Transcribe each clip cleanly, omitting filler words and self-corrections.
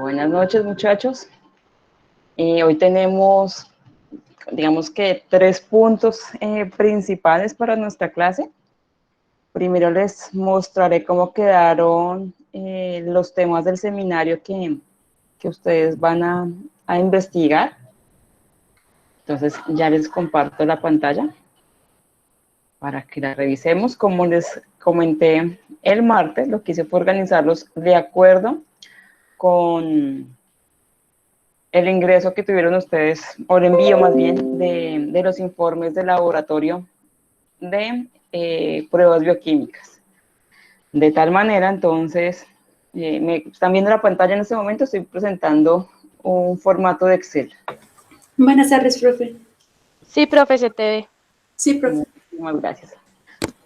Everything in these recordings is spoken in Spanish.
Buenas noches, muchachos. Hoy tenemos, digamos que, 3 puntos principales para nuestra clase. Primero les mostraré cómo quedaron los temas del seminario que ustedes van a investigar. Entonces, ya les comparto la pantalla para que la revisemos. Como les comenté el martes, lo que hice fue organizarlos de acuerdo con el ingreso que tuvieron ustedes, o el envío más bien, de los informes de laboratorio de pruebas bioquímicas. De tal manera, entonces, me están viendo la pantalla en este momento, estoy presentando un formato de Excel. Buenas tardes, profe. Sí, profe, se te ve. Sí, profe. Muchísimas gracias.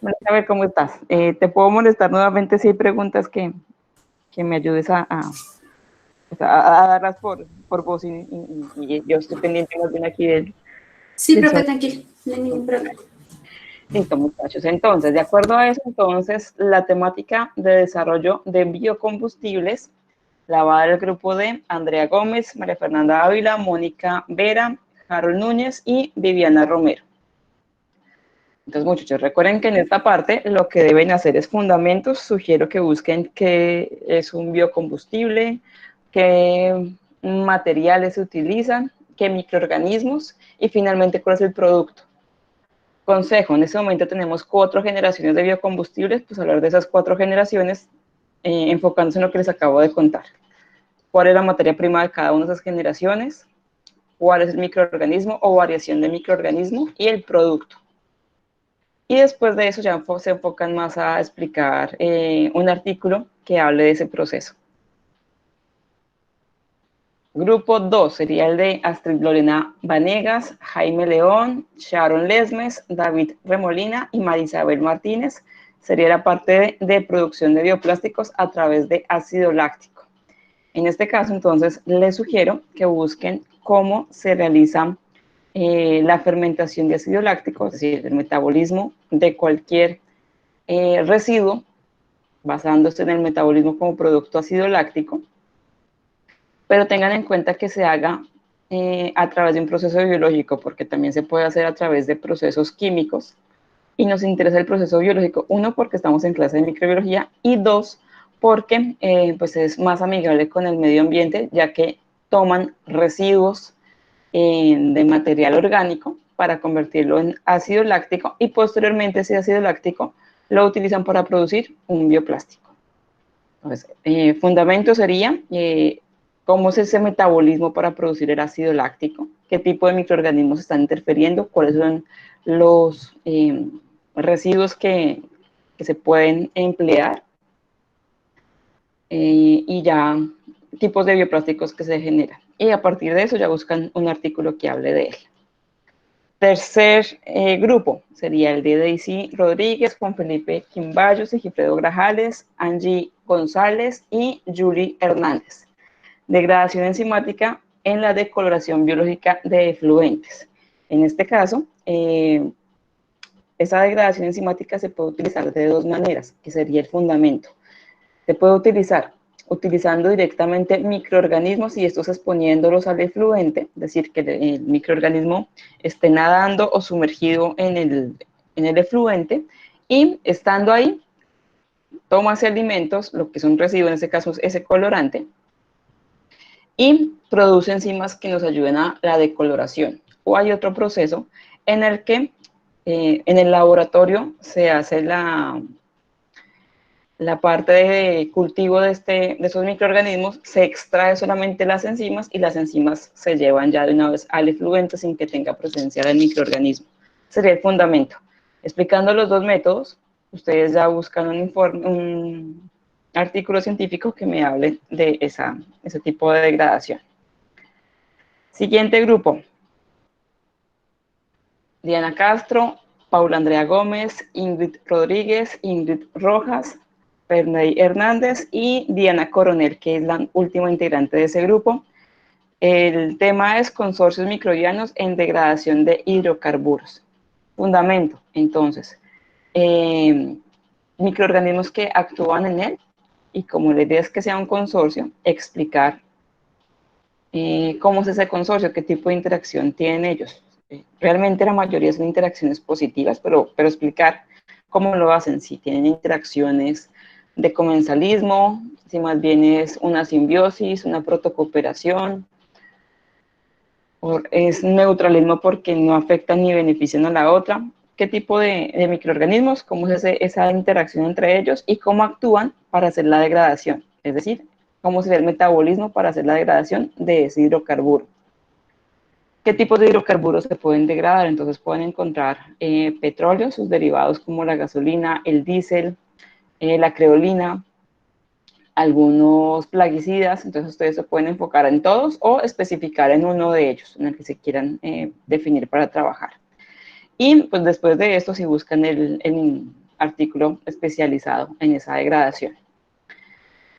Vamos a ver cómo estás. Te puedo molestar nuevamente si hay preguntas que me ayudes a darlas por voz y yo estoy pendiente más bien aquí del profe, software. tranquilo, no hay ningún problema. Listo, muchachos. Entonces, de acuerdo a eso, entonces, la temática de desarrollo de biocombustibles la va a dar el grupo de Andrea Gómez, María Fernanda Ávila, Mónica Vera, Harold Núñez y Viviana Romero. Entonces, muchachos, recuerden que en esta parte lo que deben hacer es fundamentos. Sugiero que busquen qué es un biocombustible, qué materiales se utilizan, qué microorganismos y finalmente cuál es el producto. Consejo, en este momento tenemos 4 generaciones de biocombustibles, pues hablar de esas 4 generaciones enfocándose en lo que les acabo de contar. ¿Cuál es la materia prima de cada una de esas generaciones? ¿Cuál es el microorganismo o variación de microorganismo? Y el producto. Y después de eso ya se enfocan más a explicar un artículo que hable de ese proceso. Grupo 2 sería el de Astrid Lorena Vanegas, Jaime León, Sharon Lesmes, David Remolina y Marisabel Martínez. Sería la parte de producción de bioplásticos a través de ácido láctico. En este caso, entonces, les sugiero que busquen cómo se realiza la fermentación de ácido láctico, es decir, el metabolismo de cualquier residuo, basándose en el metabolismo como producto ácido láctico, pero tengan en cuenta que se haga a través de un proceso biológico, porque también se puede hacer a través de procesos químicos, y nos interesa el proceso biológico, 1, porque estamos en clase de microbiología, y 2, porque pues es más amigable con el medio ambiente, ya que toman residuos de material orgánico para convertirlo en ácido láctico, y posteriormente ese ácido láctico lo utilizan para producir un bioplástico. Entonces, fundamento sería cómo es ese metabolismo para producir el ácido láctico, qué tipo de microorganismos están interfiriendo, cuáles son los residuos que se pueden emplear y ya tipos de bioplásticos que se generan. Y a partir de eso ya buscan un artículo que hable de él. Tercer grupo sería el de Daisy Rodríguez, Juan Felipe Quimbayos, Sigifredo Grajales, Angie González y Julie Hernández. Degradación enzimática en la decoloración biológica de efluentes. En este caso, esa degradación enzimática se puede utilizar de 2 maneras, que sería el fundamento. Se puede utilizar utilizando directamente microorganismos y estos exponiéndolos al efluente, es decir, que el microorganismo esté nadando o sumergido en el efluente, y estando ahí, toma ese alimentos, lo que es un residuo, en este caso es ese colorante, y produce enzimas que nos ayuden a la decoloración. O hay otro proceso en el que en el laboratorio se hace la parte de cultivo de esos microorganismos, se extrae solamente las enzimas y las enzimas se llevan ya de una vez al efluente sin que tenga presencia del microorganismo. Sería el fundamento. Explicando los 2 métodos, ustedes ya buscan un artículo científico que me hable de ese tipo de degradación. Siguiente grupo. Diana Castro, Paula Andrea Gómez, Ingrid Rodríguez, Ingrid Rojas, Perney Hernández y Diana Coronel, que es la última integrante de ese grupo. El tema es consorcios microbianos en degradación de hidrocarburos. Fundamento, entonces, microorganismos que actúan en él, y como la idea es que sea un consorcio, explicar ¿Cómo es ese consorcio? ¿Qué tipo de interacción tienen ellos? Realmente la mayoría son interacciones positivas, pero explicar cómo lo hacen, si tienen interacciones de comensalismo, si más bien es una simbiosis, una protocooperación, o es neutralismo porque no afectan ni benefician a la otra. ¿Qué tipo de microorganismos? ¿Cómo es esa interacción entre ellos? Y cómo actúan para hacer la degradación. Es decir, cómo sería el metabolismo para hacer la degradación de ese hidrocarburo. ¿Qué tipos de hidrocarburos se pueden degradar? Entonces pueden encontrar petróleo, sus derivados como la gasolina, el diésel, la creolina, algunos plaguicidas. Entonces ustedes se pueden enfocar en todos o especificar en uno de ellos, en el que se quieran definir para trabajar. Y pues después de esto, si buscan el artículo especializado en esa degradación.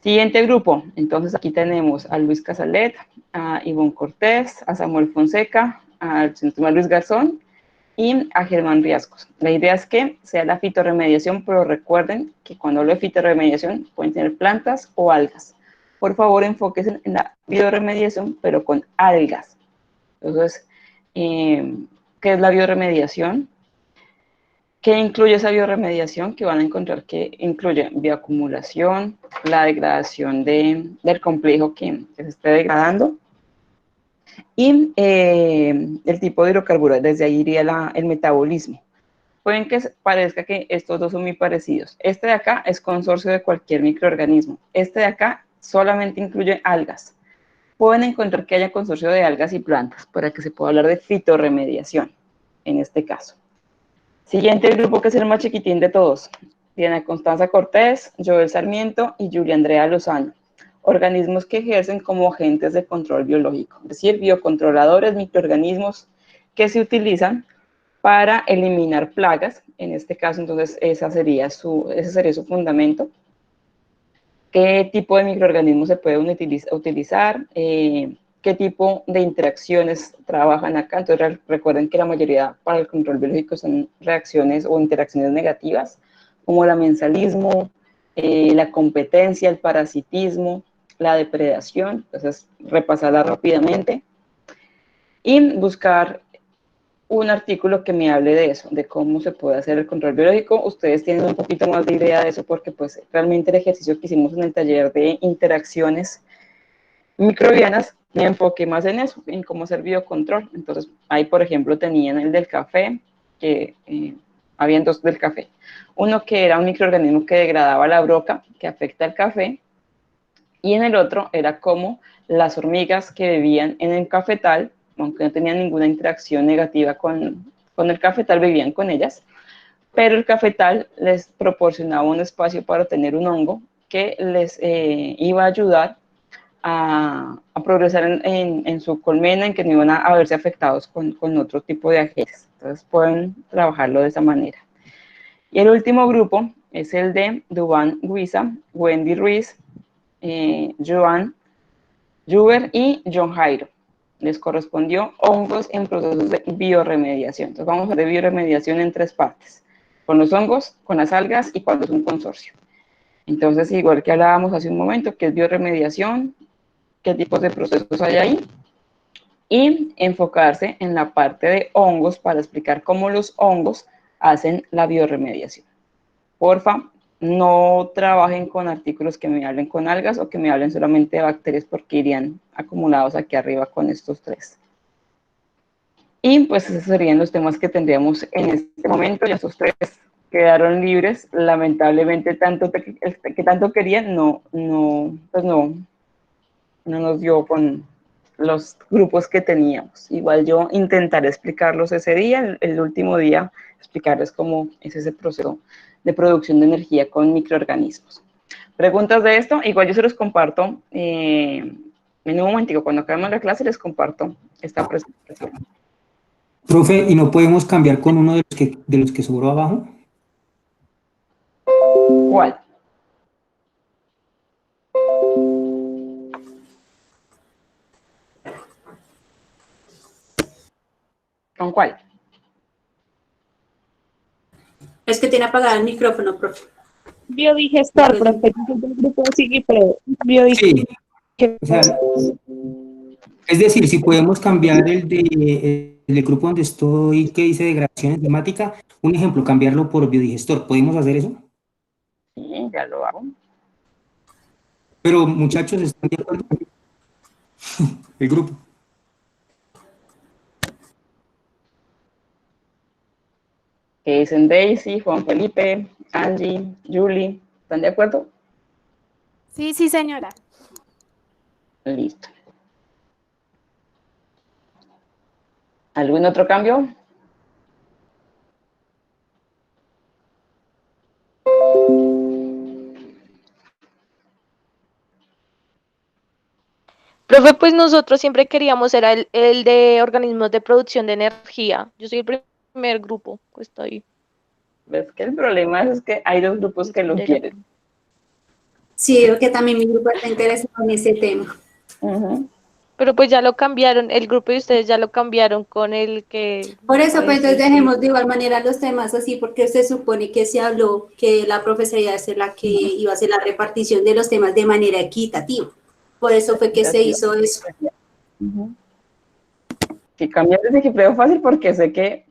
Siguiente grupo, entonces aquí tenemos a Luis Casalet, a Ivonne Cortés, a Samuel Fonseca, a Luis Garzón y a Germán Riascos. La idea es que sea la fitorremediación, pero recuerden que cuando hablo de fitorremediación pueden tener plantas o algas. Por favor, enfóquense en la bioremediación, pero con algas. Entonces, ¿qué es la bioremediación? ¿Qué incluye esa bioremediación? Que van a encontrar que incluye bioacumulación, la degradación del complejo que se esté degradando y el tipo de hidrocarburos. Desde ahí iría el metabolismo. Pueden que parezca que estos dos son muy parecidos. Este de acá es consorcio de cualquier microorganismo. Este de acá solamente incluye algas. Pueden encontrar que haya consorcio de algas y plantas para que se pueda hablar de fitorremediación en este caso. Siguiente grupo, que es el más chiquitín de todos. Diana Constanza Cortés, Joel Sarmiento y Julia Andrea Lozano. Organismos que ejercen como agentes de control biológico, es decir, biocontroladores, microorganismos que se utilizan para eliminar plagas. En este caso, entonces, ese sería su fundamento. ¿Qué tipo de microorganismos se pueden utilizar? ¿Qué tipo de interacciones trabajan acá? Entonces recuerden que la mayoría para el control biológico son reacciones o interacciones negativas, como el amensalismo, la competencia, el parasitismo, la depredación. Entonces, repasarla rápidamente y buscar un artículo que me hable de eso, de cómo se puede hacer el control biológico. Ustedes tienen un poquito más de idea de eso porque pues realmente el ejercicio que hicimos en el taller de interacciones microbianas, me enfoqué más en eso, en cómo hacer biocontrol. Entonces, ahí, por ejemplo, tenían el del café, que habían dos del café. Uno que era un microorganismo que degradaba la broca, que afecta al café, y en el otro era como las hormigas que vivían en el cafetal, aunque no tenían ninguna interacción negativa con el cafetal, vivían con ellas, pero el cafetal les proporcionaba un espacio para tener un hongo que les iba a ayudar a progresar en su colmena, en que no iban a verse afectados con otro tipo de agentes. Entonces pueden trabajarlo de esa manera. Y el último grupo es el de Dubán Guisa, Wendy Ruiz, Joan Juber y John Jairo. Les correspondió hongos en procesos de bioremediación. Entonces vamos a ver bioremediación en tres partes: con los hongos, con las algas y cuando es un consorcio. Entonces, igual que hablábamos hace un momento, ¿qué es bioremediación? ¿Qué tipos de procesos hay ahí? Y enfocarse en la parte de hongos para explicar cómo los hongos hacen la bioremediación. Porfa, no trabajen con artículos que me hablen con algas o que me hablen solamente de bacterias, porque irían acumulados aquí arriba con estos tres. Y pues esos serían los temas que tendríamos en este momento. Ya estos tres quedaron libres. Lamentablemente, que tanto querían, pues no nos dio con los grupos que teníamos. Igual yo intentaré explicarlos ese día, el último día, explicarles cómo es ese proceso de producción de energía con microorganismos. ¿Preguntas de esto? Igual yo se los comparto en un momentico, cuando acabemos la clase les comparto esta presentación. Profe, ¿y no podemos cambiar con uno de los que sobró abajo? ¿Cuál? ¿Con cuál? Es que tiene apagado el micrófono, profe. Biodigestor, profe. El grupo sigue, pero biodigestor. Sí. O sea, Es decir, si podemos cambiar el de grupo donde estoy, que dice degradación enzimática, un ejemplo, cambiarlo por biodigestor, ¿podemos hacer eso? Sí, ya lo hago. Pero muchachos, ¿están de acuerdo? El grupo. Que dicen Daisy, Juan Felipe, Angie, Julie. ¿Están de acuerdo? Sí, sí, señora. Listo. ¿Algún otro cambio? Profe, pues nosotros siempre queríamos, era el de organismos de producción de energía. Yo soy el primer grupo que está ahí. ¿Ves que el problema es que hay dos grupos que lo de la- quieren? Sí, creo que también mi grupo está interesado en ese tema. Ujú. Pero pues ya lo cambiaron, el grupo de ustedes ya lo cambiaron con el que... Por eso, pues entonces sí. dejemos de igual manera los temas así, porque se supone que se habló que la profesora iba a ser la que iba a hacer la repartición de los temas de manera equitativa. Por eso fue que se hizo eso. Ujú. Sí, cambié de Sigifredo fácil porque sé que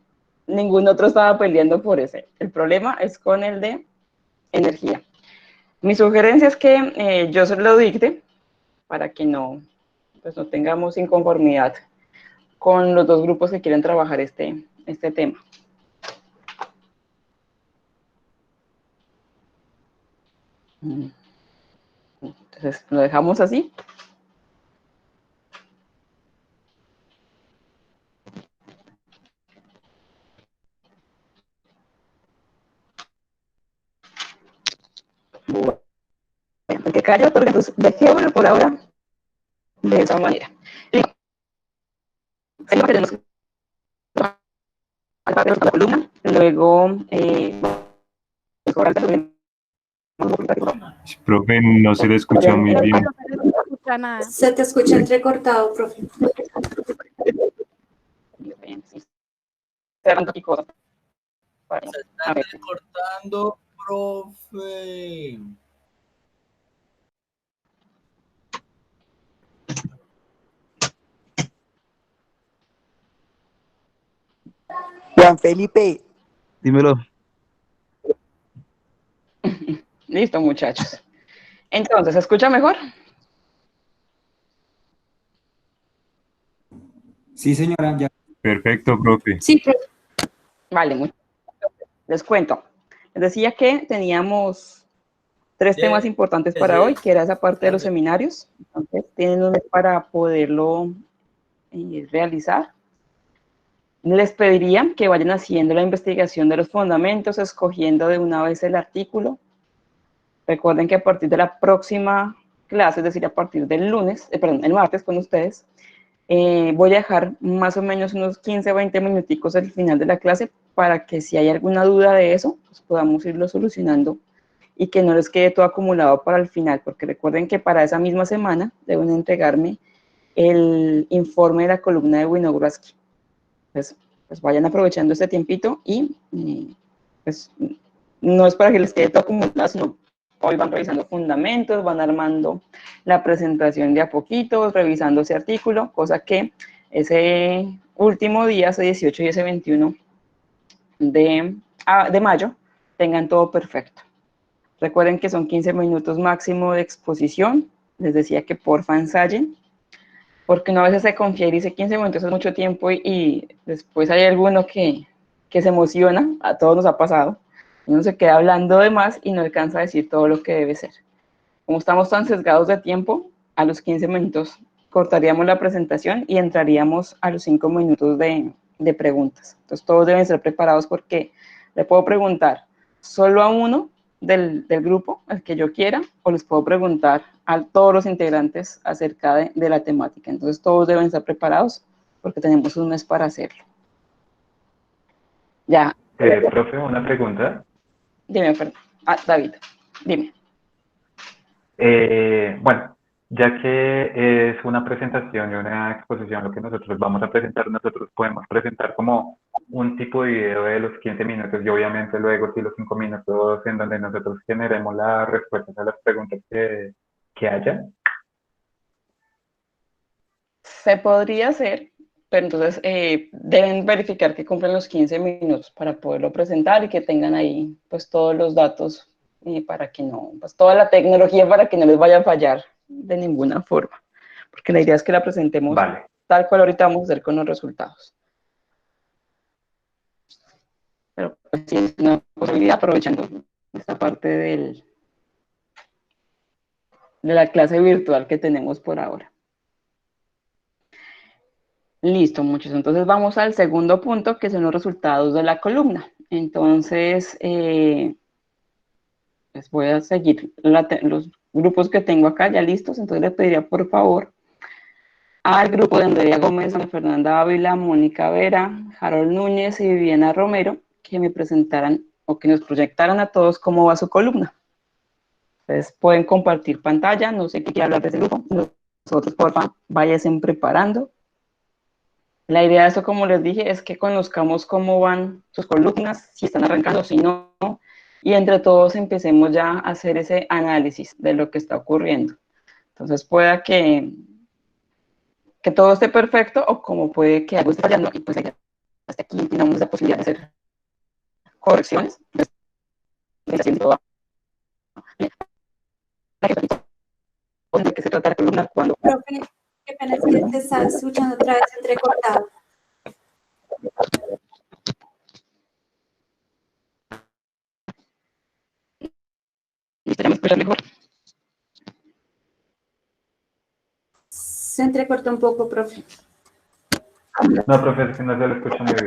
ningún otro estaba peleando por ese. El problema es con el de energía. Mi sugerencia es que yo se lo dicte para que no, pues no tengamos inconformidad con los dos grupos que quieren trabajar este tema. Entonces, lo dejamos así. Bueno, porque cayó, entonces dejémoslo por ahora de esa manera. Y tenemos la columna, luego Profe, no se le escucha muy bien. No se les escucha nada. Se te escucha entrecortado, profe. cerrando aquí cosas. Bueno, Se a está ver. recortando, profe. Juan Felipe, Dímelo. Listo, muchachos. Entonces, ¿se escucha mejor? Sí, señora, ya. Perfecto, profe. Sí, profe. Vale, les cuento. Les decía que teníamos tres temas importantes para hoy, que era esa parte de los seminarios. Entonces, tienen un mes para poderlo realizar. Les pediría que vayan haciendo la investigación de los fundamentos, escogiendo de una vez el artículo. Recuerden que a partir de la próxima clase, es decir, a partir del lunes, perdón, el martes con ustedes, voy a dejar más o menos unos 15 o 20 minuticos al final de la clase para que si hay alguna duda de eso, pues podamos irlo solucionando y que no les quede todo acumulado para el final, porque recuerden que para esa misma semana deben entregarme el informe de la columna de Winograski. Pues vayan aprovechando este tiempito y pues no es para que les quede todo acumulado, sino hoy van revisando fundamentos, van armando la presentación de a poquitos, revisando ese artículo, cosa que ese último día, ese 18 y ese 21 de mayo, tengan todo perfecto. Recuerden que son 15 minutos máximo de exposición. Les decía que porfa ensayen, porque uno a veces se confía y dice 15 minutos es mucho tiempo y después hay alguno que se emociona, a todos nos ha pasado, uno se queda hablando de más y no alcanza a decir todo lo que debe ser. Como estamos tan sesgados de tiempo, a los 15 minutos cortaríamos la presentación y entraríamos a los 5 minutos de preguntas. Entonces todos deben ser preparados porque le puedo preguntar solo a uno del grupo, el que yo quiera, o les puedo preguntar a todos los integrantes acerca de la temática. Entonces todos deben estar preparados porque tenemos un mes para hacerlo. Ya. Profe, una pregunta. Dime, Fernando. David, dime. Bueno, ya que es una presentación y una exposición lo que nosotros vamos a presentar, nosotros podemos presentar como un tipo de video de los 15 minutos y obviamente luego sí los 5 minutos en donde nosotros generemos las respuestas a las preguntas que haya. Se podría hacer, pero entonces deben verificar que cumplen los 15 minutos para poderlo presentar y que tengan ahí pues todos los datos para que no, pues toda la tecnología para que no les vaya a fallar de ninguna forma. Porque la idea es que la presentemos tal cual ahorita vamos a hacer con los resultados. Pero pues, sí es una posibilidad aprovechando esta parte de la clase virtual que tenemos por ahora. Listo, muchos. Entonces vamos al segundo punto, que son los resultados de la columna. Entonces, les voy a seguir los grupos que tengo acá ya listos. Entonces les pediría por favor al grupo de Andrea Gómez, Ana Fernanda Ávila, Mónica Vera, Harold Núñez y Viviana Romero, que me presentaran o que nos proyectaran a todos cómo va su columna. Ustedes pueden compartir pantalla, no sé qué quiere hablar de ese grupo. Nosotros, por favor, váyanse preparando. La idea de esto, como les dije, es que conozcamos cómo van sus columnas, si están arrancando, si no, y entre todos empecemos ya a hacer ese análisis de lo que está ocurriendo. Entonces, pueda que todo esté perfecto o como puede que algo esté fallando y pues hasta aquí tenemos la posibilidad de hacer correcciones. ¿De qué se trata la columna? ¿Cuándo? Profe, qué pena, es que te estás escuchando otra vez entrecortado. ¿Ya me escuchas mejor? Se entrecortó un poco, profe. No, profe, es que no se lo escucho muy bien.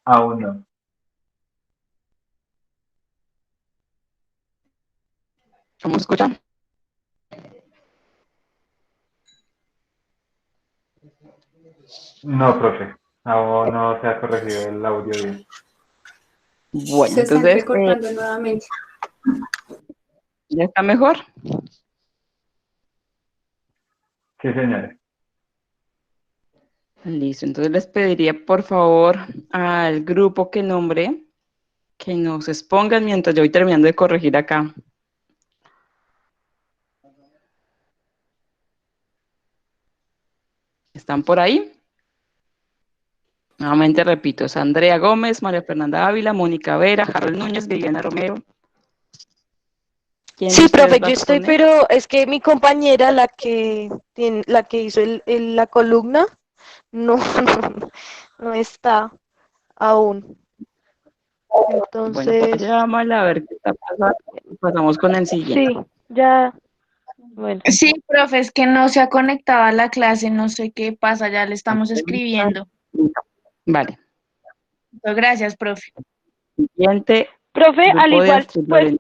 Aún no. ¿Cómo escuchan? No, profe, aún no se ha corregido el audio bien. Bueno, Se está entonces, entrecortando nuevamente. ¿ya está mejor? Sí, señores. Listo, entonces les pediría por favor al grupo que nombre que nos expongan mientras yo voy terminando de corregir acá. ¿Están por ahí? Nuevamente repito, es Andrea Gómez, María Fernanda Ávila, Mónica Vera, Harold Núñez, Viviana Romero. ¿Quién de Sí, ustedes profe, va a yo estoy, exponer? pero es que mi compañera, la que hizo la columna, no, no está aún. Bueno, Entonces, llámala a ver qué está pasando. Pasamos con el siguiente. sí, ya, bueno. Sí, profe, es que no se ha conectado a la clase, no sé qué pasa, ya le estamos escribiendo. Vale. Gracias, profe. Siguiente. Profe, al Grupo de igual, Astrid pues Lorena.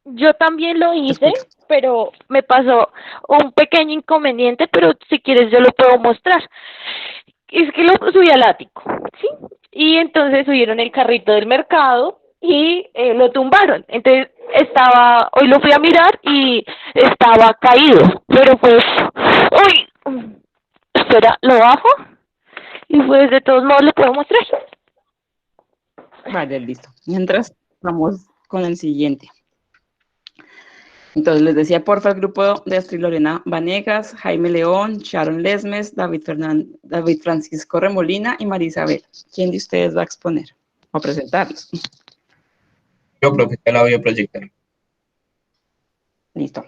yo también lo hice, Escucho. pero me pasó un pequeño inconveniente, pero si quieres yo lo puedo mostrar. Es que lo subí al ático, ¿sí? Y entonces subieron el carrito del mercado y lo tumbaron. Entonces hoy lo fui a mirar y estaba caído, pero pues, uy, espera, lo bajo y pues de todos modos lo puedo mostrar. Vale, listo. Mientras vamos con el siguiente. Entonces les decía, porfa, el grupo de Astrid Lorena Vanegas, Jaime León, Sharon Lesmes, David Francisco Remolina y María Isabel. ¿Quién de ustedes va a exponer o a presentarlos? Yo, profe, ya la voy a proyectar. Listo.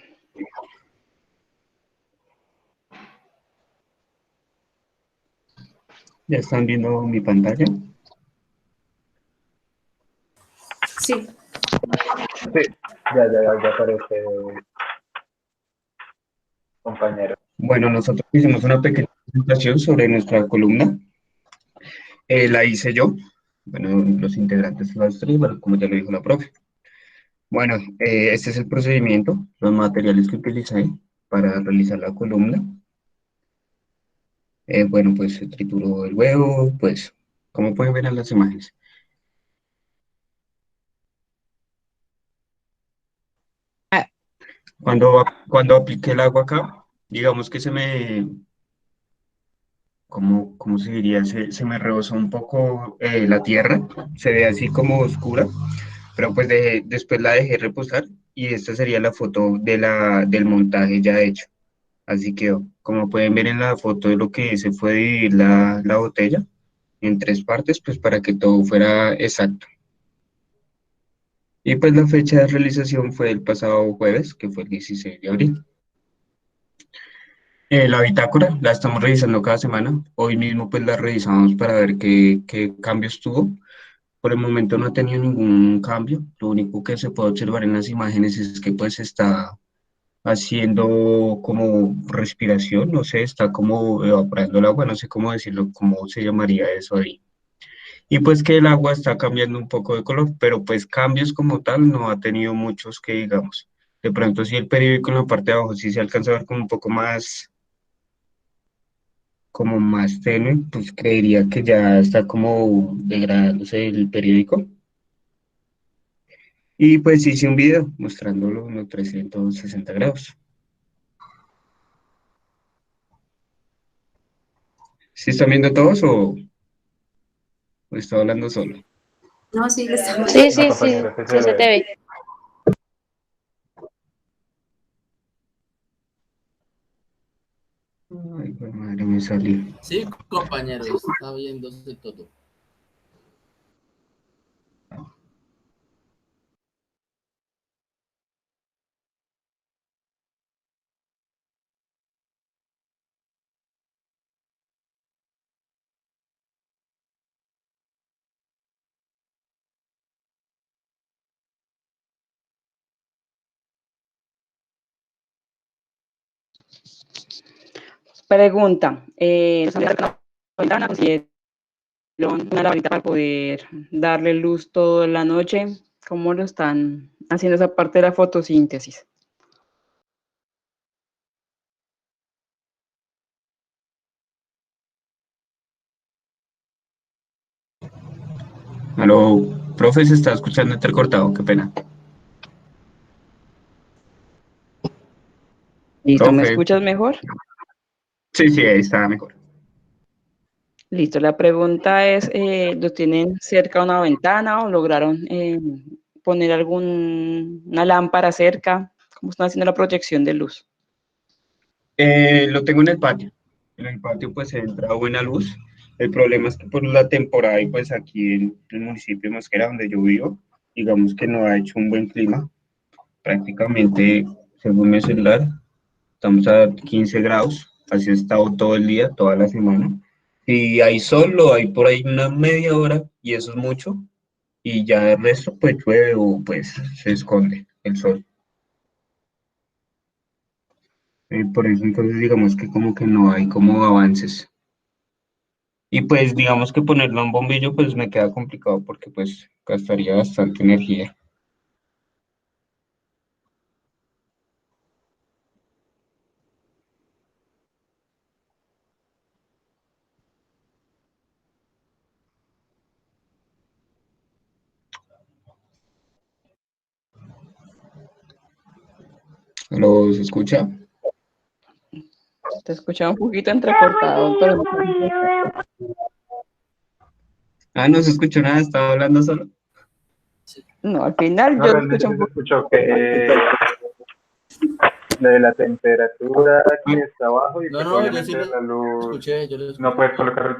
¿Ya están viendo mi pantalla? Sí. Sí, ya aparece, compañero. Bueno, nosotros hicimos una pequeña presentación sobre nuestra columna. La hice yo. Bueno, los integrantes los tres, bueno, como ya lo dijo la profe. Bueno, este es el procedimiento, los materiales que utilicé para realizar la columna. Bueno, pues se trituró el huevo, pues, como pueden ver en las imágenes. Cuando apliqué el agua acá, digamos que ¿cómo se diría? Se me rebosó un poco la tierra, se ve así como oscura, pero pues después la dejé reposar y esta sería la foto del montaje ya hecho. Así quedó. Como pueden ver en la foto, lo que hice fue dividir la botella en 3 partes, pues para que todo fuera exacto. Y pues la fecha de realización fue el pasado jueves, que fue el 16 de abril. La bitácora la estamos revisando cada semana. Hoy mismo pues la revisamos para ver qué cambios tuvo. Por el momento no ha tenido ningún cambio. Lo único que se puede observar en las imágenes es que pues está haciendo como respiración, no sé, está como evaporando el agua, no sé cómo decirlo, cómo se llamaría eso ahí. Y pues que el agua está cambiando un poco de color, pero pues cambios como tal no ha tenido muchos que digamos. De pronto sí el periódico en la parte de abajo sí se alcanza a ver como un poco más, como más tenue, pues creería que ya está como degradándose el periódico. Y pues hice un video mostrándolo en los 360 grados. ¿Sí están viendo todos o estoy hablando solo? No, sí, lo estamos Sí, viendo. sí, sí, sí se te ve. Ay, pues madre, me salí. Sí, compañero, está viéndose todo. Pregunta, ventana, consiguieron una lamparita para poder darle luz toda la noche. ¿Cómo lo están haciendo esa parte de la fotosíntesis? Aló, profe, se está escuchando entrecortado, qué pena. Listo, ¿me Profe, escuchas mejor? sí, sí, ahí está mejor. Listo, la pregunta es, ¿lo tienen cerca a una ventana o lograron poner alguna lámpara cerca? ¿Cómo están haciendo la proyección de luz? Lo tengo en el patio. En el patio pues entra buena luz. El problema es que por la temporada y pues aquí en el municipio de Mosquera, donde yo vivo, digamos que no ha hecho un buen clima. Prácticamente, según mi celular, estamos a 15 grados. Así ha estado todo el día, toda la semana. Si hay sol, o hay por ahí una media hora y eso es mucho. Y ya el resto pues llueve o pues se esconde el sol. Por eso entonces digamos que como que no hay como avances. Y pues digamos que ponerlo en bombillo pues me queda complicado porque pues gastaría bastante energía. ¿Lo se escucha? Te escuchaba un poquito entrecortado, pero Ah, no se escuchó nada, estaba hablando solo. no, al final No, yo escucho realmente un se poquito. escuchó que lo de la temperatura que está abajo y No, pues no, yo sí obviamente lo la luz escuché, yo lo no escuché. puedes colocar el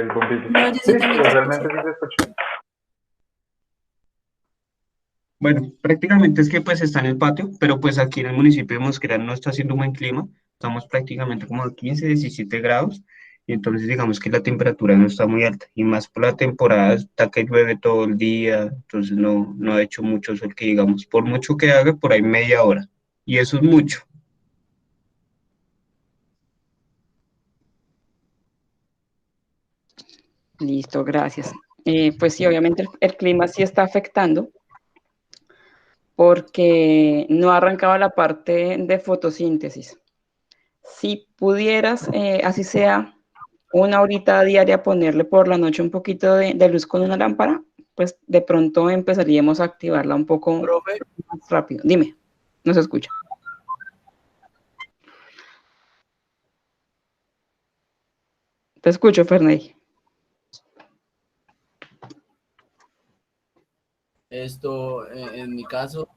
bombillo. No, yo Sí, sí también te escuché. realmente sí se escuchó. Bueno, prácticamente es que pues está en el patio, pero pues aquí en el municipio de Mosquera no está haciendo un buen clima. Estamos prácticamente como a 15, 17 grados y entonces digamos que la temperatura no está muy alta y más por la temporada está que llueve todo el día, entonces no ha hecho mucho sol que digamos, por mucho que haga por ahí media hora y eso es mucho. Listo, gracias. Pues sí, obviamente el clima sí está afectando porque no ha arrancado la parte de fotosíntesis. Si pudieras, así sea, una horita diaria, ponerle por la noche un poquito de luz con una lámpara, pues de pronto empezaríamos a activarla un poco Profe, más rápido. Dime, no se escucha. Te escucho, Ferney. En mi caso,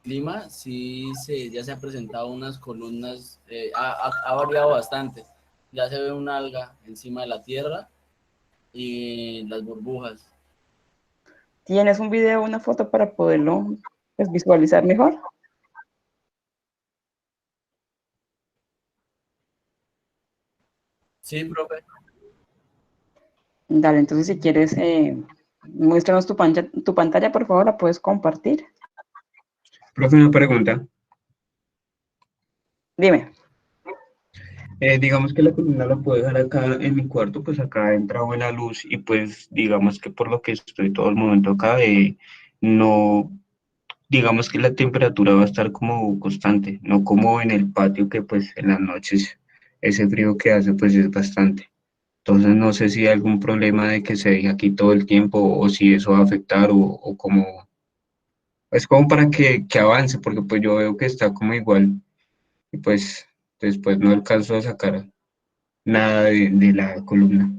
clima, ya se han presentado unas columnas, ha variado bastante. Ya se ve un alga encima de la tierra y las burbujas. ¿Tienes un video o una foto para poderlo pues, visualizar mejor? Sí, profe. Dale, entonces si quieres, muéstranos tu pantalla, por favor, la puedes compartir. Profe, una pregunta. Dime. Digamos que la columna la puedo dejar acá en mi cuarto, pues acá entra buena luz y pues digamos que por lo que estoy todo el momento acá, no, digamos que la temperatura va a estar como constante, no como en el patio que pues en las noches ese frío que hace pues es bastante. Entonces no sé si hay algún problema de que se deje aquí todo el tiempo o si eso va a afectar o como, es como para que avance, porque pues yo veo que está como igual y pues después no alcanzo a sacar nada de la columna.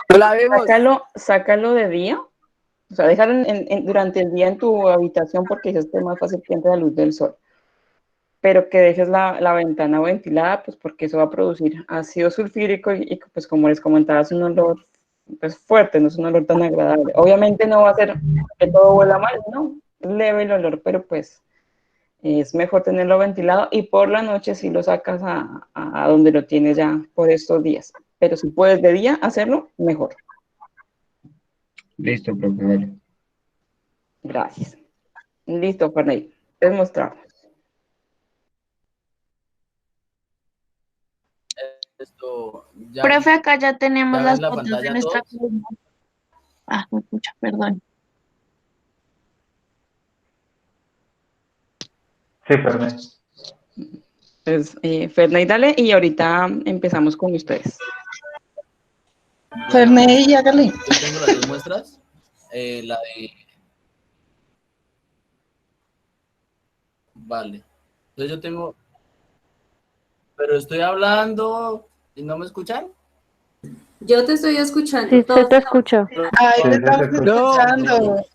La vemos. Sácalo de día, o sea, déjalo durante el día en tu habitación porque es más fácil que entre la luz del sol. Pero que dejes la ventana ventilada, pues porque eso va a producir ácido sulfúrico y pues como les comentaba, es un olor pues, fuerte, no es un olor tan agradable. Obviamente no va a ser que todo huela mal, ¿no? Leve el olor, pero pues es mejor tenerlo ventilado y por la noche si lo sacas a donde lo tienes ya por estos días. Pero si puedes de día hacerlo, mejor. Listo, profe, vale. Gracias. Listo, Ferney. Puedes mostrar. Profe, acá ya tenemos ¿Ya las ven la fotos de pantalla nuestra todos? columna. Ah, me escucha, perdón. Sí, perdón. Pues, Ferney, dale y ahorita empezamos con ustedes. Ferney, hágale. Yo tengo las dos muestras. La de... Vale. Entonces yo tengo... Pero estoy hablando y no me escuchan. Yo te estoy escuchando. Sí, se te escucha. Ay, Sí, te sí, estamos sí. escuchando.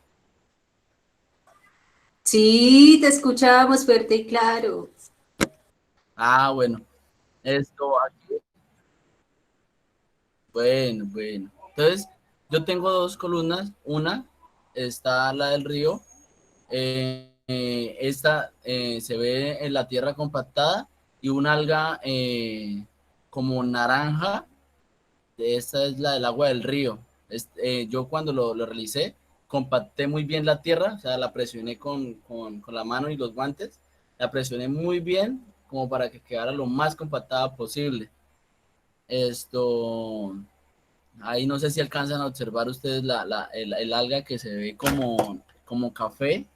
Sí, te escuchamos fuerte y claro. Ah, bueno. Aquí. Bueno. Entonces, yo tengo dos columnas. Una está la del río. Esta se ve en la tierra compactada y un alga como naranja. Esta es la del agua del río. Yo cuando lo realicé, compacté muy bien la tierra, o sea, la presioné con la mano y los guantes. La presioné muy bien como para que quedara lo más compactada posible. Ahí no sé si alcanzan a observar ustedes el alga que se ve como café,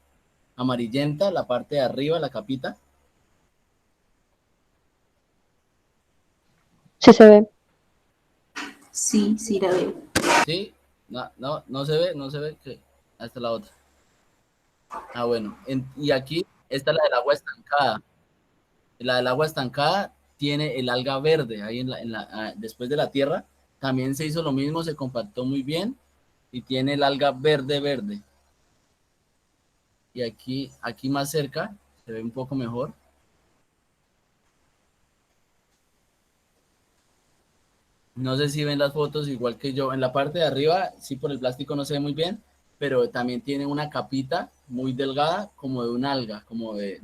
amarillenta, la parte de arriba, la capita. Sí se ve. Sí, sí la veo. ¿Sí? No se ve, que hasta la otra. Ah, bueno. Y aquí está la del agua estancada. La del agua estancada tiene el alga verde ahí después de la tierra. También se hizo lo mismo, se compactó muy bien y tiene el alga verde. Y aquí más cerca se ve un poco mejor. No sé si ven las fotos igual que yo. En la parte de arriba, sí, por el plástico no se ve muy bien, pero también tiene una capita muy delgada como de un alga, como de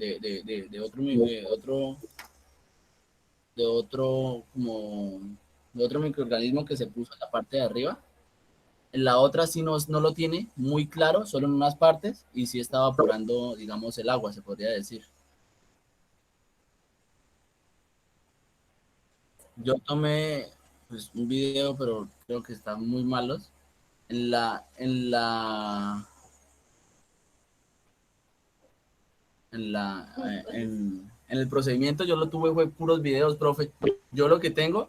otro microorganismo que se puso en la parte de arriba. En la otra sí no lo tiene muy claro, solo en unas partes, y sí está evaporando, digamos, el agua, se podría decir. Yo tomé pues, un video, pero creo que están muy malos. En la, en la, en el procedimiento yo lo tuve fue puros videos, profe. Yo lo que tengo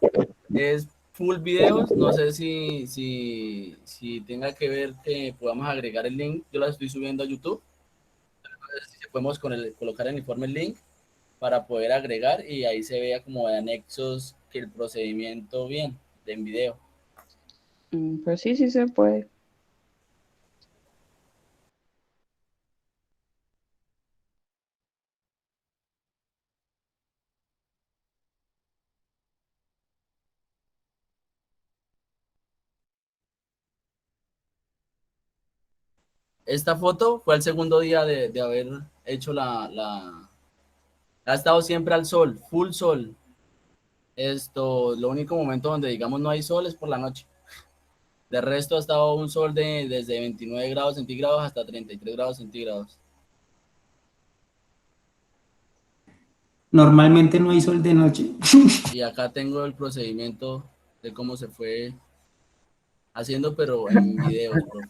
es full videos. No sé si tenga que ver que podamos agregar el link. Yo la estoy subiendo a YouTube. Si podemos colocar en el informe el link para poder agregar y ahí se vea como de anexos que el procedimiento bien de en video. Pues sí se puede. esta foto fue el segundo día de haber hecho ha estado siempre al sol, full sol. Lo único momento donde digamos no hay sol es por la noche. De resto ha estado un sol desde 29 grados centígrados hasta 33 grados centígrados. Normalmente no hay sol de noche. Y acá tengo el procedimiento de cómo se fue haciendo, pero en videos, profe.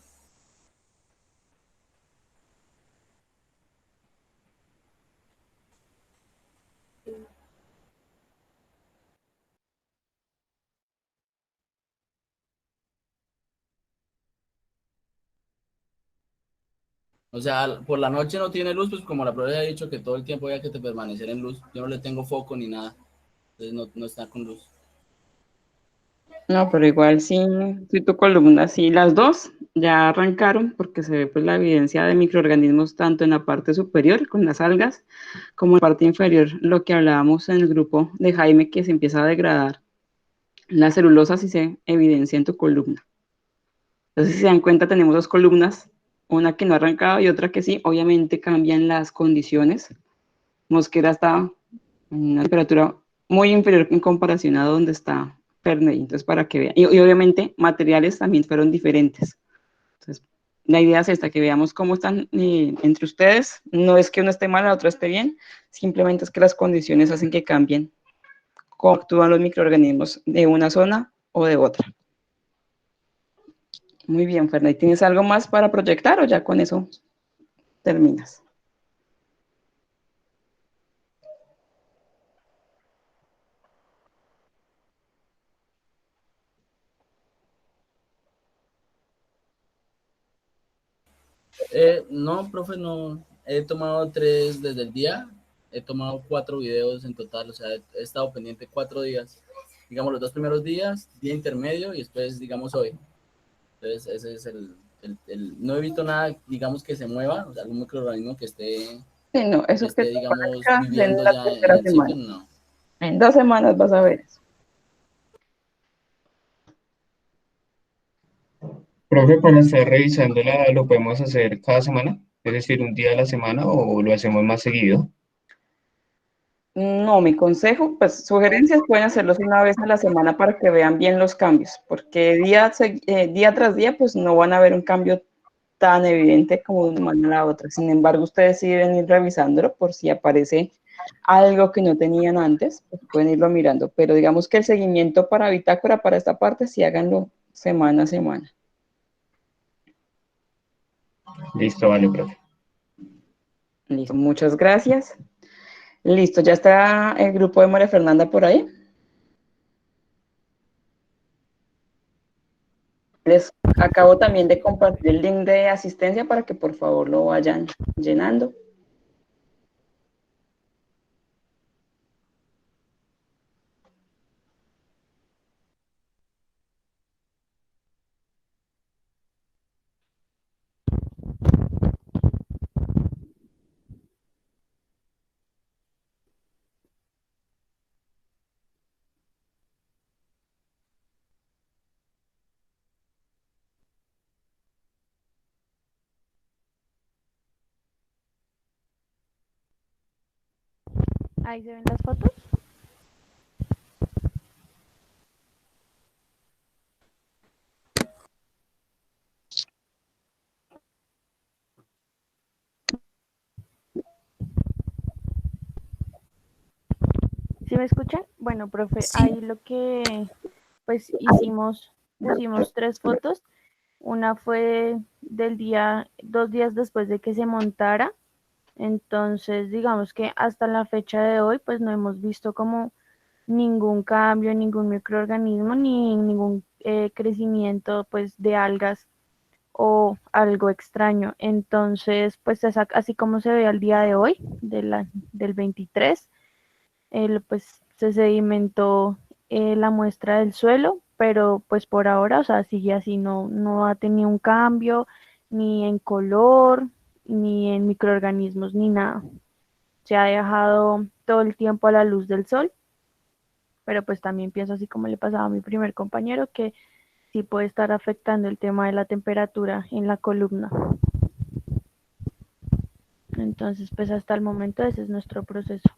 O sea, por la noche no tiene luz, pues como la profe ha dicho que todo el tiempo había que permanecer en luz. Yo no le tengo foco ni nada, entonces no está con luz. No, pero igual sí, sí tu columna, sí, las dos ya arrancaron porque se ve pues la evidencia de microorganismos tanto en la parte superior con las algas como en la parte inferior, lo que hablábamos en el grupo de Jaime que se empieza a degradar. La celulosa sí se evidencia en tu columna. Entonces, si se dan cuenta, tenemos dos columnas, una que no ha arrancado y otra que sí, obviamente cambian las condiciones. Mosquera está en una temperatura muy inferior en comparación a donde está Ferney, entonces para que vean. Y obviamente materiales también fueron diferentes. Entonces, la idea es esta, que veamos cómo están entre ustedes. No es que uno esté mal, la otra esté bien, simplemente es que las condiciones hacen que cambien cómo actúan los microorganismos de una zona o de otra. Muy bien, Ferney, ¿tienes algo más para proyectar o ya con eso terminas? No, profe, no. He tomado 3 desde el día. He tomado 4 videos en total. O sea, he estado pendiente 4 días. Digamos, los 2 primeros días, día intermedio y después, digamos, hoy. Entonces, ese es no he visto nada, digamos, que se mueva. O sea, algún microorganismo que esté, Sí, no, eso que digamos, acá viviendo en la ya tercera en el sitio, semana. no. En 2 semanas vas a ver eso. Profe, para estar revisándola, ¿lo podemos hacer cada semana? Es decir, un día a la semana o lo hacemos más seguido. No, mi consejo, pues sugerencias pueden hacerlos una vez a la semana para que vean bien los cambios, porque día tras día pues no van a ver un cambio tan evidente como de una semana a la otra. Sin embargo, ustedes sí deben ir revisándolo por si aparece algo que no tenían antes, pues pueden irlo mirando, pero digamos que el seguimiento para bitácora para esta parte sí háganlo semana a semana. Listo, vale, profe. Listo, muchas gracias. Listo, ya está el grupo de María Fernanda por ahí. Les acabo también de compartir el link de asistencia para que por favor lo vayan llenando. Ahí se ven las fotos. ¿Sí me escuchan? Bueno, profe, ahí lo que pues pusimos 3 fotos. Una fue del día, 2 días después de que se montara. Entonces, digamos que hasta la fecha de hoy, pues no hemos visto como ningún cambio, ningún microorganismo, ni ningún crecimiento pues de algas o algo extraño. Entonces, pues así como se ve al día de hoy, del 23, pues se sedimentó la muestra del suelo, pero pues por ahora, o sea, sigue así, no ha tenido un cambio ni en color, ni en microorganismos, ni nada. Se ha dejado todo el tiempo a la luz del sol, pero pues también pienso así como le pasaba a mi primer compañero, que sí puede estar afectando el tema de la temperatura en la columna. Entonces, pues hasta el momento ese es nuestro proceso.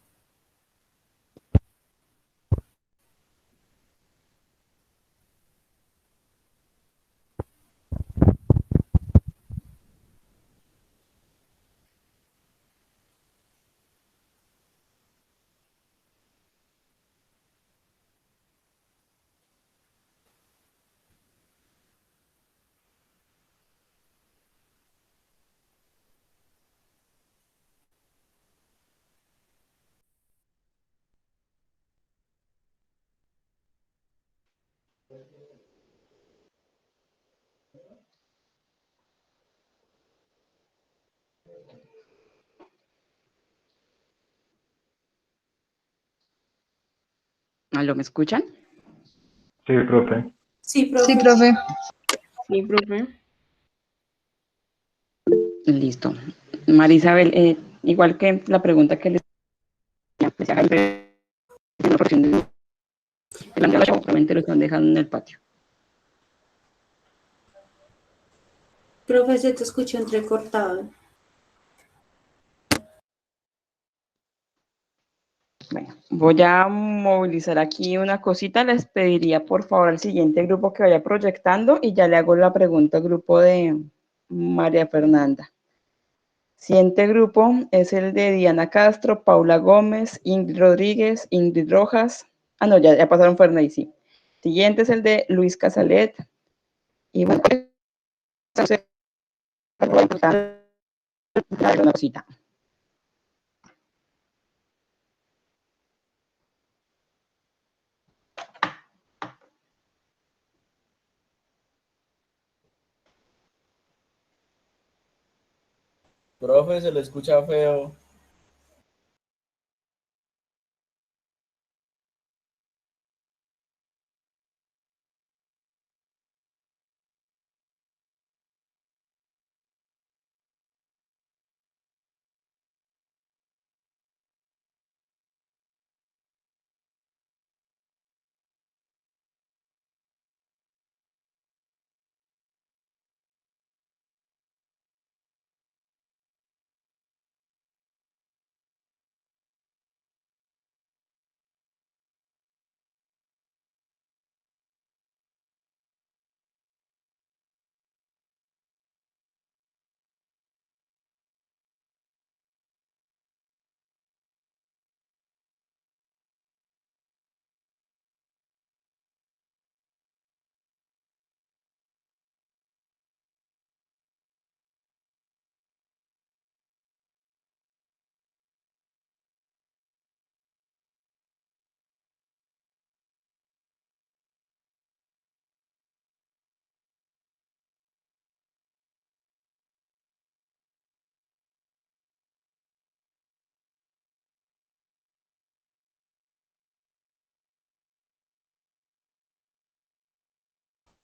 ¿Aló, me escuchan? Sí, profe. Sí, profe. Sí, profe. Sí, profe. Listo. Marisabel, igual que la pregunta que les pues, hagan en la porción de la solamente lo están dejando en el patio. Profe, se te escuchó entrecortado. Bueno, voy a movilizar aquí una cosita. Les pediría por favor al siguiente grupo que vaya proyectando y ya le hago la pregunta al grupo de María Fernanda. Siguiente grupo es el de Diana Castro, Paula Gómez, Ingrid Rodríguez, Ingrid Rojas. Ah, no, ya pasaron Ferney, sí. Siguiente es el de Luis Casalet. Y bueno, una cosita. Profe, se le escucha feo.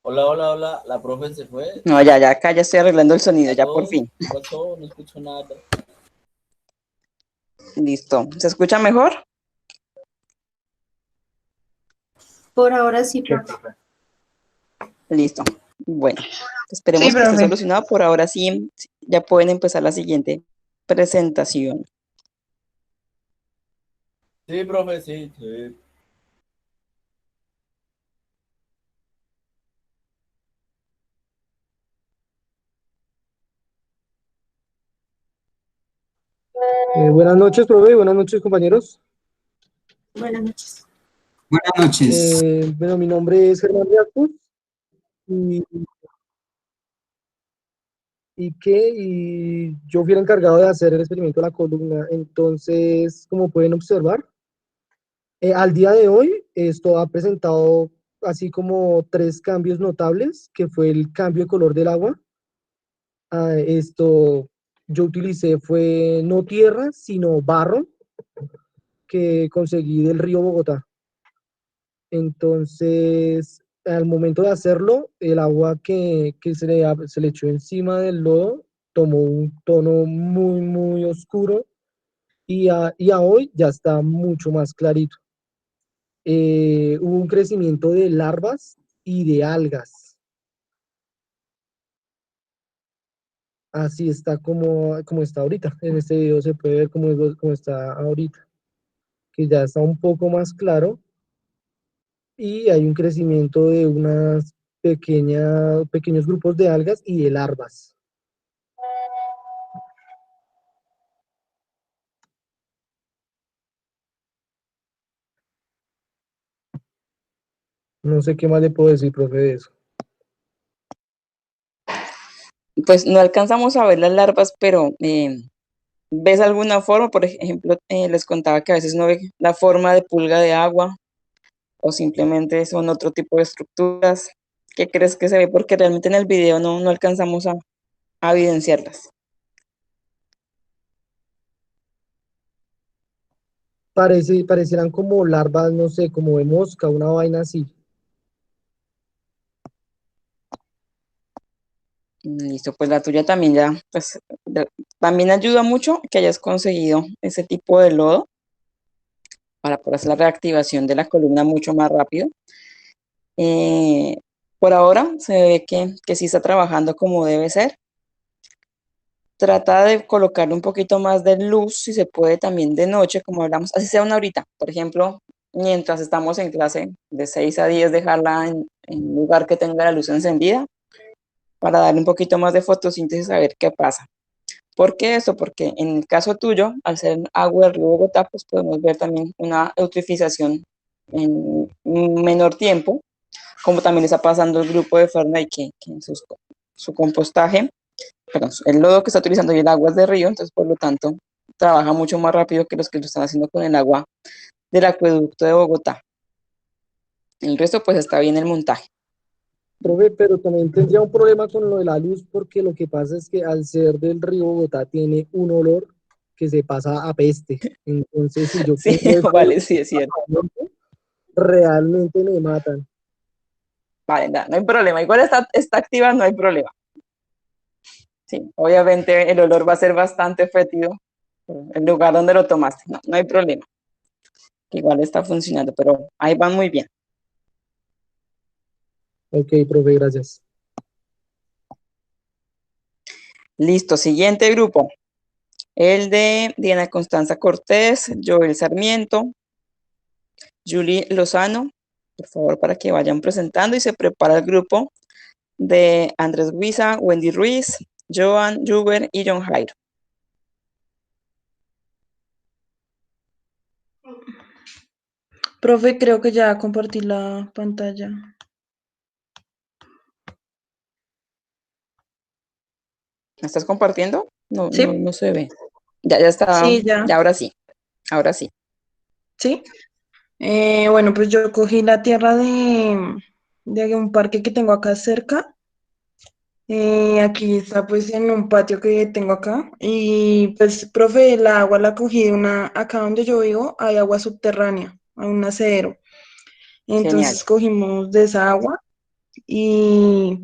Hola, hola, hola. La profe se fue. No, ya, acá ya estoy arreglando el sonido, ya por fin. ¿Qué pasó? No escucho nada. Listo. ¿Se escucha mejor? Por ahora sí, Sí, profe. profe. Listo. Bueno, Sí, esperemos que esté profe. solucionado. Por ahora sí, ya pueden empezar la siguiente presentación. Sí, profe, sí, sí. Buenas noches, profe. Buenas noches, compañeros. Buenas noches. Buenas noches. Bueno, mi nombre es Germán Riascos y, y yo fui el encargado de hacer el experimento de la columna. Entonces, como pueden observar, al día de hoy esto ha presentado así como tres cambios notables, que fue el cambio de color del agua. Esto yo utilicé fue no tierra, sino barro que conseguí del río Bogotá. Entonces, al momento de hacerlo, el agua que se le echó encima del lodo tomó un tono muy, muy oscuro y a hoy ya está mucho más clarito. Hubo un crecimiento de larvas y de algas. así está como está ahorita. En este video se puede ver cómo está ahorita, que ya está un poco más claro y hay un crecimiento de unas pequeños grupos de algas y de larvas. No sé qué más le puedo decir, profe, de eso. Pues no alcanzamos a ver las larvas, pero ¿ves alguna forma? Por ejemplo, les contaba que a veces no ve la forma de pulga de agua o simplemente son otro tipo de estructuras. ¿Qué crees que se ve? Porque realmente en el video no alcanzamos a evidenciarlas. Parecieran como larvas, no sé, como de mosca, una vaina así. Listo, pues la tuya también ya, pues también ayuda mucho que hayas conseguido ese tipo de lodo para poder hacer la reactivación de la columna mucho más rápido. Por ahora se ve que sí está trabajando como debe ser. Trata de colocarle un poquito más de luz, si se puede también de noche, como hablamos, así sea una horita. Por ejemplo, mientras estamos en clase, de 6 a 10, dejarla en un lugar que tenga la luz encendida para darle un poquito más de fotosíntesis a ver qué pasa. ¿Por qué eso? Porque en el caso tuyo, al ser agua del río Bogotá, pues podemos ver también una eutrofización en un menor tiempo, como también está pasando el grupo de Ferney, que en su compostaje, perdón, el lodo que está utilizando y el agua es de río, entonces por lo tanto trabaja mucho más rápido que los que lo están haciendo con el agua del acueducto de Bogotá. El resto pues está bien el montaje. Profe, pero también tendría un problema con lo de la luz porque lo que pasa es que al ser del río Bogotá tiene un olor que se pasa a peste. Entonces, si yo Sí, pongo eso, vale, sí es cierto. realmente me matan. Vale, no hay problema. Igual está activa, no hay problema. Sí, obviamente el olor va a ser bastante fétido el lugar donde lo tomaste. No hay problema. Igual está funcionando, pero ahí van muy bien. Ok, profe, gracias. Listo, siguiente grupo. El de Diana Constanza Cortés, Joel Sarmiento, Julie Lozano. Por favor, para que vayan presentando y se prepara el grupo de Andrés Guisa, Wendy Ruiz, Joan Juber y John Jairo. Profe, creo que ya compartí la pantalla. ¿Me estás compartiendo? No, ¿Sí? no se ve. Ya está. Sí, ya. Ya ahora sí. Ahora sí. ¿Sí? Bueno, pues yo cogí la tierra de un parque que tengo acá cerca. Aquí está pues en un patio que tengo acá. Y pues, profe, el agua la cogí de acá donde yo vivo, hay agua subterránea, hay un acero. Genial. Entonces cogimos de esa agua y,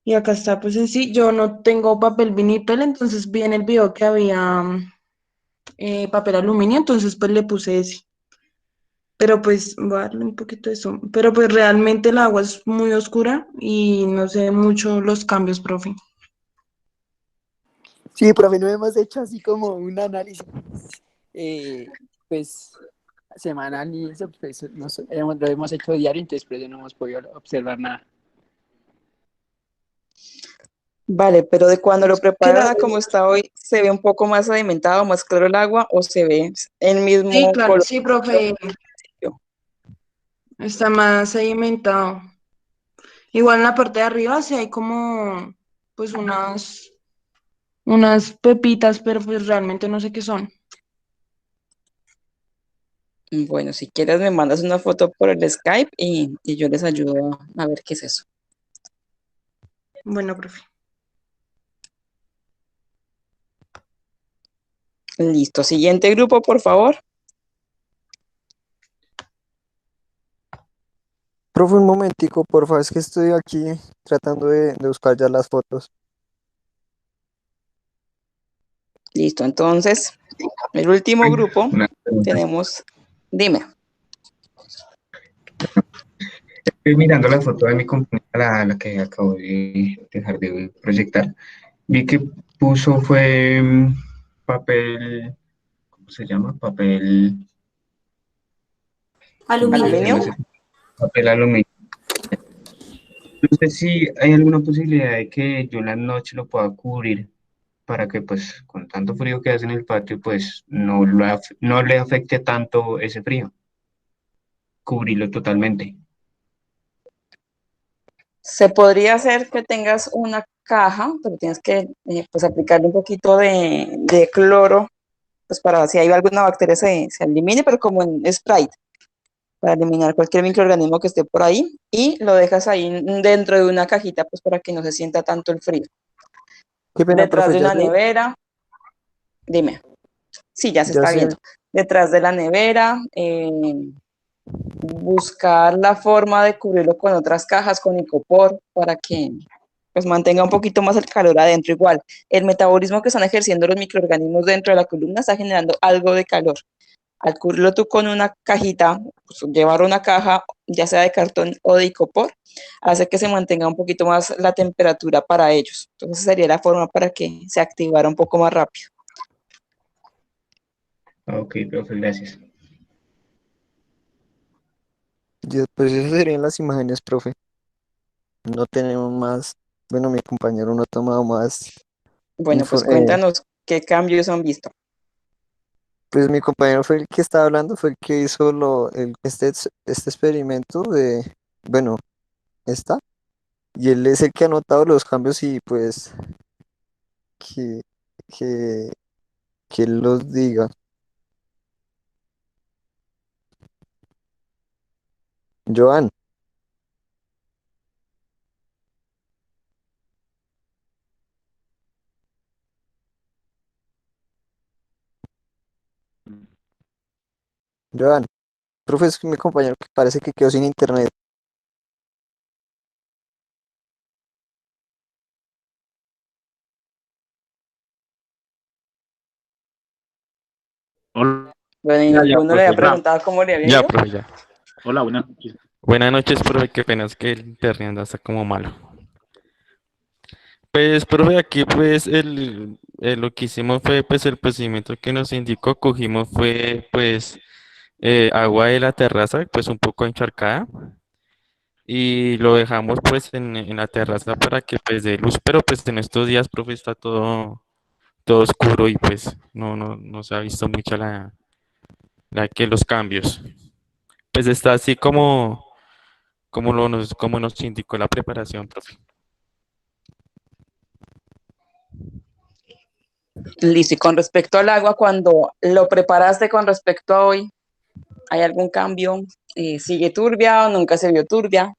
y acá está pues en sí. Yo no tengo papel vinipel, entonces vi en el video que había papel aluminio, entonces pues le puse ese. Pero pues voy a darle un poquito de zoom. Pero pues realmente el agua es muy oscura y no sé mucho los cambios, profe. Sí, profe, no hemos hecho así como un análisis, pues, semanal y eso, pues, lo hemos hecho diario, entonces por eso no hemos podido observar nada. Vale, pero de cuando lo preparan Claro. a como está hoy, ¿se ve un poco más sedimentado, más claro el agua o se ve el mismo Sí, claro, color? sí, profe, está más sedimentado. Igual en la parte de arriba sí hay como, pues unas pepitas, pero pues realmente no sé qué son. Bueno, si quieres me mandas una foto por el Skype y yo les ayudo a ver qué es eso. Bueno, profe. Listo, siguiente grupo, por favor. Profe, un momentico, porfa, es que estoy aquí tratando de buscar ya las fotos. Listo, entonces, el último grupo tenemos, dime. Estoy mirando la foto de mi compañera, la que acabo de dejar de proyectar, Vi que puso fue papel, ¿cómo se llama? Papel, Aluminio. se me hace- papel aluminio. No sé si hay alguna posibilidad de que yo en la noche lo pueda cubrir para que pues con tanto frío que hace en el patio pues no le afecte tanto ese frío, cubrirlo totalmente. Se podría hacer que tengas una caja, pero tienes que pues aplicarle un poquito de cloro, pues para si hay alguna bacteria se elimine, pero como en Sprite, para eliminar cualquier microorganismo que esté por ahí, y lo dejas ahí dentro de una cajita, pues para que no se sienta tanto el frío. Qué pena, Detrás profe, de una nevera, dime, sí, ya se ya está sé, viendo. Detrás de la nevera, buscar la forma de cubrirlo con otras cajas, con icopor, para que pues mantenga un poquito más el calor adentro. Igual, el metabolismo que están ejerciendo los microorganismos dentro de la columna está generando algo de calor. Al cubrirlo tú con una cajita, pues, llevar una caja, ya sea de cartón o de icopor, hace que se mantenga un poquito más la temperatura para ellos. Entonces sería la forma para que se activara un poco más rápido. Ok, profe, gracias. pues eso serían las imágenes, profe. No tenemos más, bueno, mi compañero no ha tomado más Bueno, pues cuéntanos qué cambios han visto. pues mi compañero fue el que estaba hablando, fue el que hizo este experimento bueno, esta, y él es el que ha notado los cambios y pues que, que, que él los diga. Joan, Joan, profe, es que mi compañero que parece que quedó sin internet. Hola, Bueno, y ya, ninguno le había profe, ya. preguntado cómo le había Ya, ido. profe, ya. Hola, buenas noches. Buenas noches, profe, qué pena es que el internet está como malo. Pues, profe, aquí pues lo que hicimos fue pues el procedimiento que nos indicó, cogimos fue pues agua de la terraza, pues un poco encharcada, y lo dejamos pues en la terraza para que pues dé luz, pero pues en estos días, profe, está todo oscuro y pues no se ha visto mucho que los cambios. Pues está así como nos indicó la preparación, profe. Listo, y con respecto al agua, cuando lo preparaste con respecto a hoy, ¿hay algún cambio? ¿Sigue turbia o nunca se vio turbia?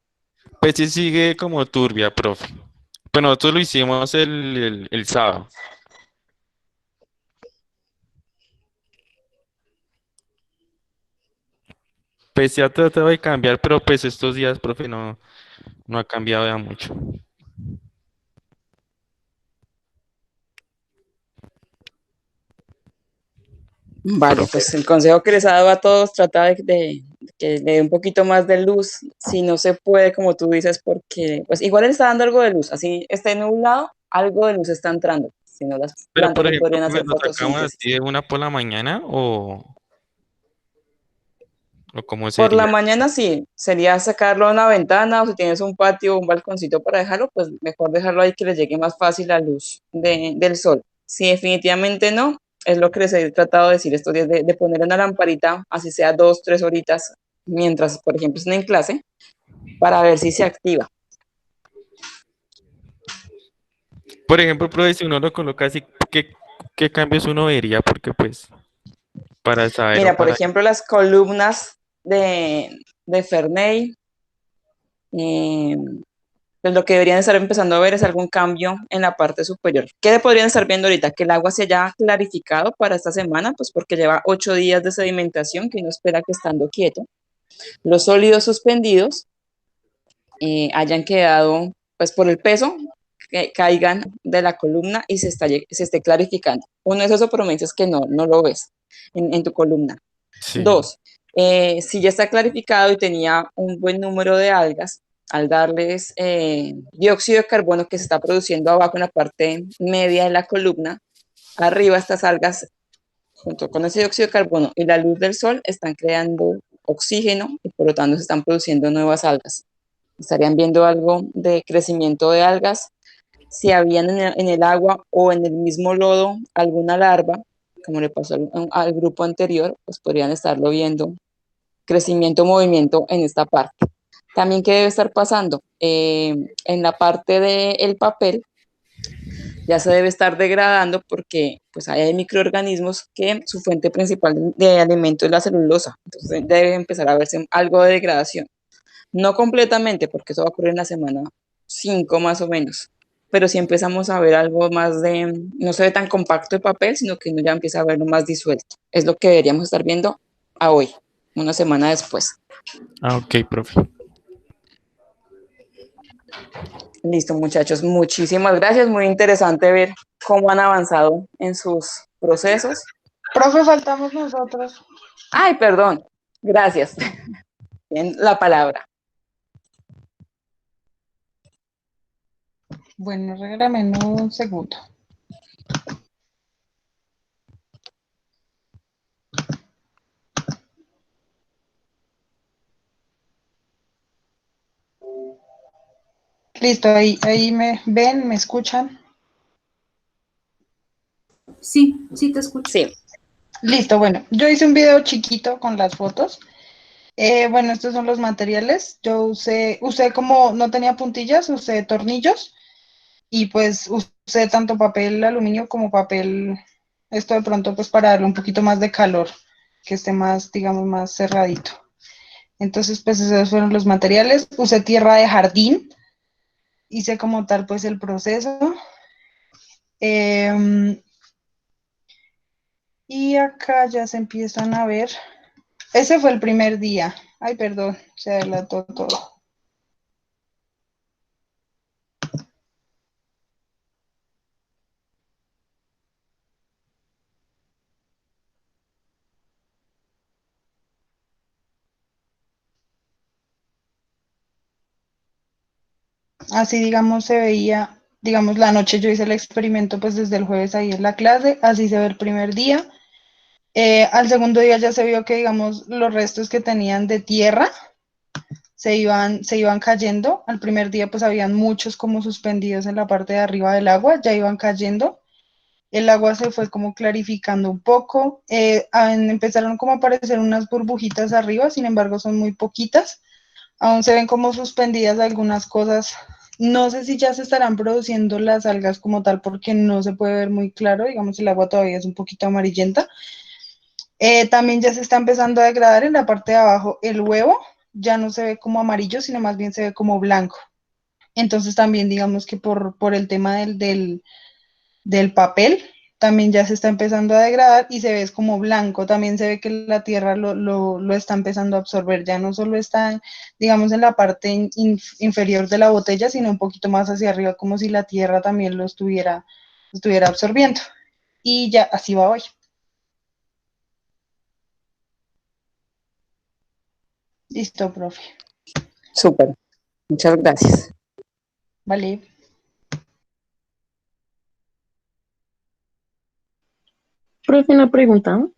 Pues sí sigue como turbia, profe. Pues nosotros lo hicimos el sábado. Pues ya tratado de cambiar, pero pues estos días, profe, no ha cambiado ya mucho. Vale, Profe. pues el consejo que les ha dado a todos, trata de que le dé un poquito más de luz, si no se puede, como tú dices, porque pues igual le está dando algo de luz, así esté nublado, algo de luz está entrando, si no las Pero plantas por no ejemplo, podrían profe, hacer ¿lo sacamos fotosíntesis. así de una por la mañana o cómo Por la sería? mañana sí, sería sacarlo a una ventana o si tienes un patio o un balconcito para dejarlo, pues mejor dejarlo ahí que le llegue más fácil la luz del sol. Si definitivamente no, es lo que les he tratado de decir estos días, de poner una lamparita, así sea 2, 3 horitas, mientras, por ejemplo, estén en clase, para ver si se activa. Por ejemplo, profe, si uno lo coloca así, ¿qué cambios uno vería? Porque pues, para saber o Mira, por para... ejemplo, las columnas de Ferney, eh, pues lo que deberían estar empezando a ver es algún cambio en la parte superior. ¿Qué podrían estar viendo ahorita? Que el agua se haya clarificado para esta semana, pues porque lleva 8 días de sedimentación que uno espera que estando quieto, los sólidos suspendidos hayan quedado, pues por el peso, que caigan de la columna y se esté clarificando. Uno es eso, pero me dices que no lo ves en tu columna. Sí. 2, si ya está clarificado y tenía un buen número de algas, al darles dióxido de carbono que se está produciendo abajo en la parte media de la columna, arriba estas algas, junto con ese dióxido de carbono y la luz del sol, están creando oxígeno y por lo tanto se están produciendo nuevas algas. Estarían viendo algo de crecimiento de algas. Si habían en el agua o en el mismo lodo alguna larva, como le pasó al grupo anterior, pues podrían estarlo viendo, crecimiento, movimiento en esta parte. También, ¿qué debe estar pasando? En la parte del papel ya se debe estar degradando porque pues hay microorganismos que su fuente principal de alimento es la celulosa, entonces debe empezar a verse algo de degradación. No completamente, porque eso va a ocurrir en la semana 5 más o menos, pero sí empezamos a ver algo más de, no se ve tan compacto el papel, sino que uno ya empieza a verlo más disuelto. Es lo que deberíamos estar viendo a hoy, una semana después. Ah, ok, profe. Listo, muchachos, muchísimas gracias. Muy interesante ver cómo han avanzado en sus procesos. Profe, faltamos nosotros. Ay, perdón. Gracias. Tienen la palabra. Bueno, regálame un segundo. Listo, ahí me ven, me escuchan. Sí, sí te escucho. Sí. Listo, bueno, yo hice un video chiquito con las fotos. Bueno, estos son los materiales. Yo usé como no tenía puntillas, usé tornillos y pues usé tanto papel aluminio como papel, esto de pronto pues para darle un poquito más de calor, que esté más, digamos, más cerradito. Entonces, pues esos fueron los materiales. Usé tierra de jardín, hice como tal pues el proceso. Y acá ya se empiezan a ver. Ese fue el primer día. Ay, perdón, se adelantó todo. Así, digamos, se veía, digamos, la noche yo hice el experimento, pues desde el jueves ahí en la clase, así se ve el primer día. Al segundo día ya se vio que, digamos, los restos que tenían de tierra se iban cayendo. Al primer día, pues habían muchos como suspendidos en la parte de arriba del agua, ya iban cayendo. El agua se fue como clarificando un poco. Empezaron como a aparecer unas burbujitas arriba, sin embargo, son muy poquitas. Aún se ven como suspendidas algunas cosas. No sé si ya se estarán produciendo las algas como tal, porque no se puede ver muy claro. Digamos, el agua todavía es un poquito amarillenta. También ya se está empezando a degradar en la parte de abajo el huevo. Ya no se ve como amarillo, sino más bien se ve como blanco. Entonces también digamos que por el tema del papel, también ya se está empezando a degradar y se ve como blanco. También se ve que la tierra lo está empezando a absorber. Ya no solo está, digamos, en la parte inferior de la botella, sino un poquito más hacia arriba, como si la tierra también lo estuviera absorbiendo. Y ya así va hoy. Listo, profe. Súper. Muchas gracias. Vale. Profe, una pregunta.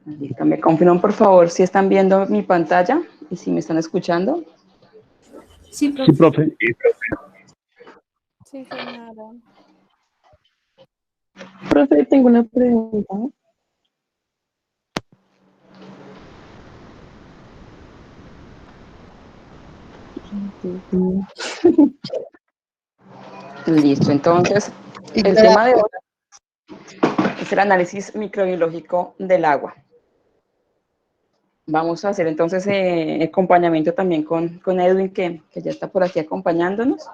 Listo. ¿Me confirman, por favor, si están viendo mi pantalla y si me están escuchando? Sí, profe. Sí, profe. Sí, señora. Profe, tengo una pregunta. Listo. Entonces, el tema de hoy es el análisis microbiológico del agua. Vamos a hacer entonces acompañamiento también con Edwin, que ya está por aquí acompañándonos.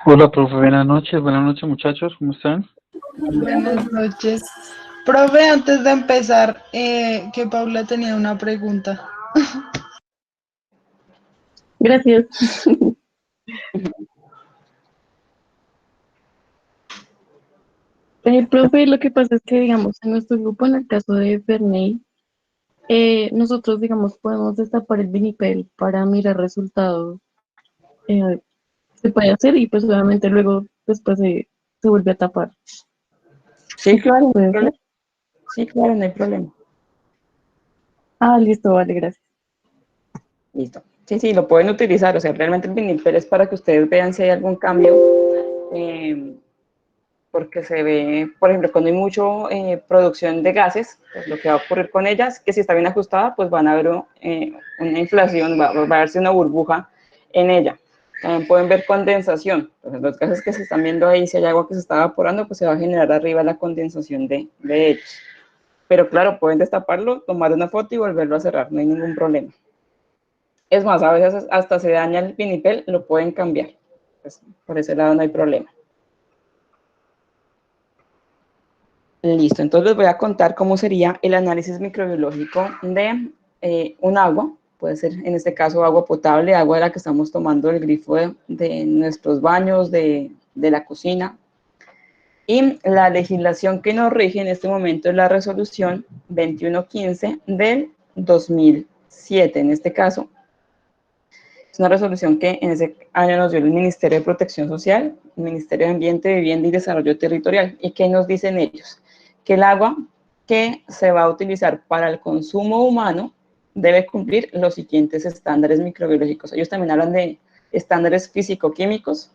Hola, profe, buenas noches muchachos, ¿cómo están? Buenas noches. Profe, antes de empezar, que Paula tenía una pregunta. Gracias. Profe, lo que pasa es que, digamos, en nuestro grupo, en el caso de Ferney, nosotros, digamos, podemos destapar el vinipel para mirar resultados. Se puede hacer y pues obviamente luego después se vuelve a tapar. Sí, claro, no hay ¿Puede ser? problema. Sí, claro, no hay problema. Ah, listo, vale, gracias. Listo. Sí, sí, lo pueden utilizar. O sea, realmente el vinipel es para que ustedes vean si hay algún cambio. Porque se ve, por ejemplo, cuando hay mucho producción de gases, pues lo que va a ocurrir con ellas, que si está bien ajustada, pues van a haber una inflación, va a verse una burbuja en ella. También pueden ver condensación. Entonces, los gases que se están viendo ahí, si hay agua que se está evaporando, pues se va a generar arriba la condensación de ellos. Pero claro, pueden destaparlo, tomar una foto y volverlo a cerrar, no hay ningún problema. Es más, a veces hasta se daña el vinipel, lo pueden cambiar. Pues, por ese lado no hay problema. Listo, entonces les voy a contar cómo sería el análisis microbiológico de un agua. Puede ser, en este caso, agua potable, agua de la que estamos tomando del grifo de nuestros baños, de la cocina. Y la legislación que nos rige en este momento es la resolución 2115 del 2007. En este caso, es una resolución que en ese año nos dio el Ministerio de Protección Social, el Ministerio de Ambiente, Vivienda y Desarrollo Territorial. ¿Y qué nos dicen ellos? Que el agua que se va a utilizar para el consumo humano debe cumplir los siguientes estándares microbiológicos. Ellos también hablan de estándares físico-químicos,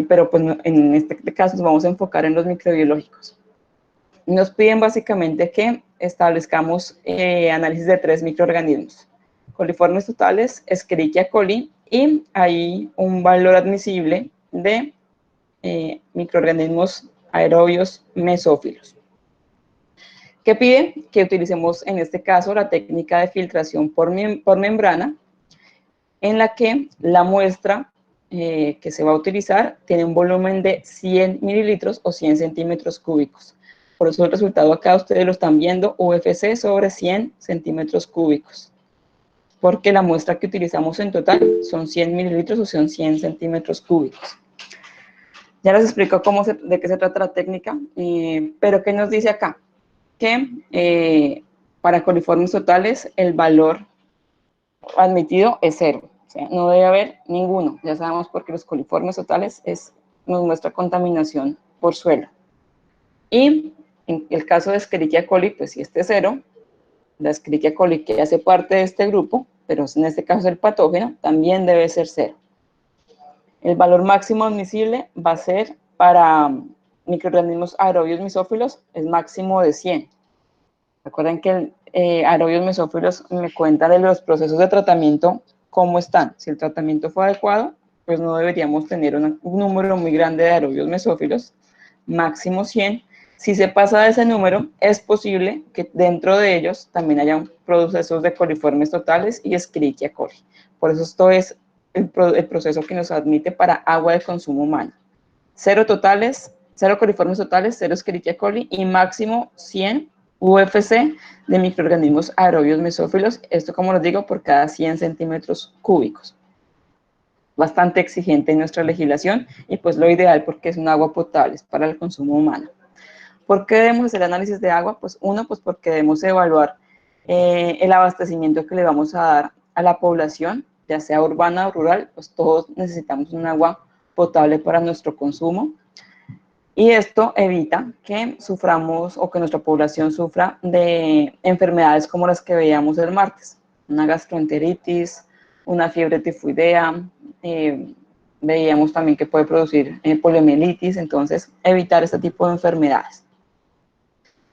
pero pues en este caso nos vamos a enfocar en los microbiológicos. Nos piden básicamente que establezcamos análisis de 3 microorganismos: coliformes totales, Escherichia coli, y hay un valor admisible de microorganismos aerobios mesófilos. ¿Qué pide? Que utilicemos en este caso la técnica de filtración por membrana, en la que la muestra que se va a utilizar tiene un volumen de 100 mililitros o 100 centímetros cúbicos. Por eso el resultado acá ustedes lo están viendo, UFC sobre 100 centímetros cúbicos. Porque la muestra que utilizamos en total son 100 mililitros o son 100 centímetros cúbicos. Ya les explico de qué se trata la técnica, pero ¿qué nos dice acá? Que para coliformes totales el valor admitido es 0. O sea, no debe haber ninguno. Ya sabemos porque los coliformes totales nos muestra contaminación por suelo. Y en el caso de Escherichia coli, pues si este es 0, la Escherichia coli que hace parte de este grupo, pero en este caso el patógeno, también debe ser 0. El valor máximo admisible va a ser para microorganismos aerobios mesófilos, es máximo de 100. Recuerden que aerobios mesófilos me cuentan de los procesos de tratamiento, cómo están. Si el tratamiento fue adecuado, pues no deberíamos tener un número muy grande de aerobios mesófilos, máximo 100. Si se pasa de ese número, es posible que dentro de ellos también haya procesos de coliformes totales y Escherichia coli. Por eso esto es el proceso que nos admite para agua de consumo humano. 0 coliformes totales, 0 Escherichia coli y máximo 100 UFC de microorganismos aerobios mesófilos. Esto, como les digo, por cada 100 centímetros cúbicos. Bastante exigente en nuestra legislación y pues lo ideal porque es un agua potable, es para el consumo humano. ¿Por qué debemos hacer análisis de agua? Pues uno, pues porque debemos evaluar el abastecimiento que le vamos a dar a la población, ya sea urbana o rural, pues todos necesitamos un agua potable para nuestro consumo. Y esto evita que suframos o que nuestra población sufra de enfermedades como las que veíamos el martes, una gastroenteritis, una fiebre tifoidea, veíamos también que puede producir poliomielitis, entonces evitar este tipo de enfermedades.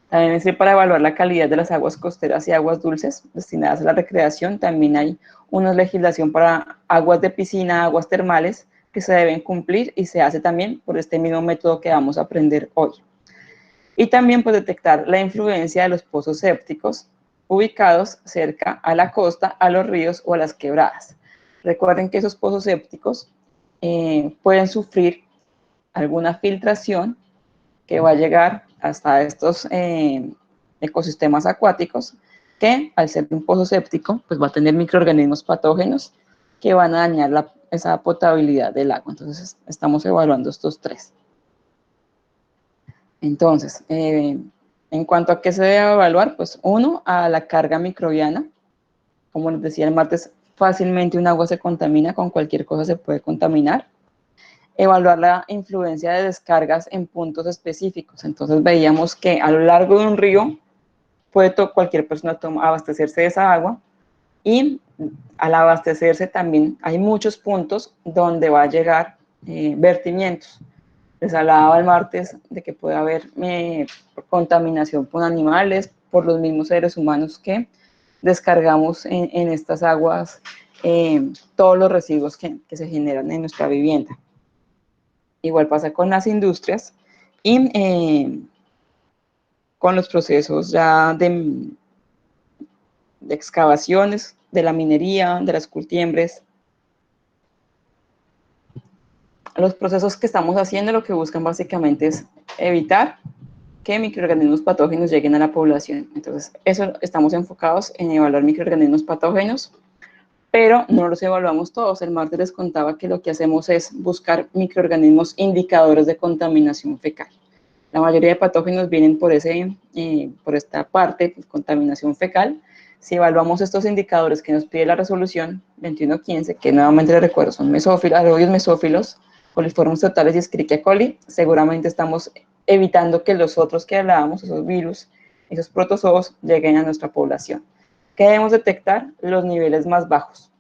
También es para evaluar la calidad de las aguas costeras y aguas dulces destinadas a la recreación. También hay una legislación para aguas de piscina, aguas termales, que se deben cumplir y se hace también por este mismo método que vamos a aprender hoy. Y también pues detectar la influencia de los pozos sépticos ubicados cerca a la costa, a los ríos o a las quebradas. Recuerden que esos pozos sépticos pueden sufrir alguna filtración que va a llegar hasta estos ecosistemas acuáticos, que al ser un pozo séptico, pues va a tener microorganismos patógenos que van a dañar esa potabilidad del agua. Entonces, estamos evaluando estos tres. Entonces, en cuanto a qué se debe evaluar, pues uno, a la carga microbiana. Como les decía el martes, fácilmente un agua se contamina, con cualquier cosa se puede contaminar. Evaluar la influencia de descargas en puntos específicos. Entonces veíamos que a lo largo de un río puede cualquier persona abastecerse de esa agua, y al abastecerse también hay muchos puntos donde va a llegar vertimientos. Les hablaba el martes de que puede haber contaminación por animales, por los mismos seres humanos que descargamos en estas aguas todos los residuos que se generan en nuestra vivienda. Igual pasa con las industrias y con los procesos ya de excavaciones, de la minería, de las cultiembres. Los procesos que estamos haciendo lo que buscan básicamente es evitar que microorganismos patógenos lleguen a la población. Entonces, eso estamos enfocados en evaluar microorganismos patógenos, pero no los evaluamos todos. El martes les contaba que lo que hacemos es buscar microorganismos indicadores de contaminación fecal. La mayoría de patógenos vienen por esta parte, contaminación fecal. Si evaluamos estos indicadores que nos pide la resolución 2115, que nuevamente les recuerdo son aerobios mesófilos, coliformes totales y Escherichia coli, seguramente estamos evitando que los otros que hablábamos, esos virus, esos protozoos, lleguen a nuestra población. ¿Qué debemos detectar? Los niveles más bajos.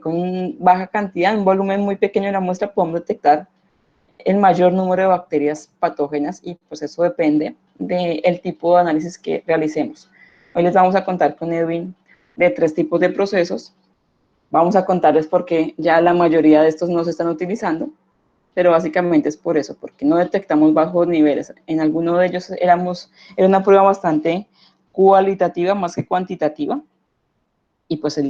Con baja cantidad, un volumen muy pequeño de la muestra, podemos detectar el mayor número de bacterias patógenas, y pues eso depende del tipo de análisis que realicemos. Hoy les vamos a contar con Edwin de 3 tipos de procesos. Vamos a contarles por qué ya la mayoría de estos no se están utilizando, pero básicamente es por eso, porque no detectamos bajos niveles. En alguno de ellos era una prueba bastante cualitativa más que cuantitativa, y pues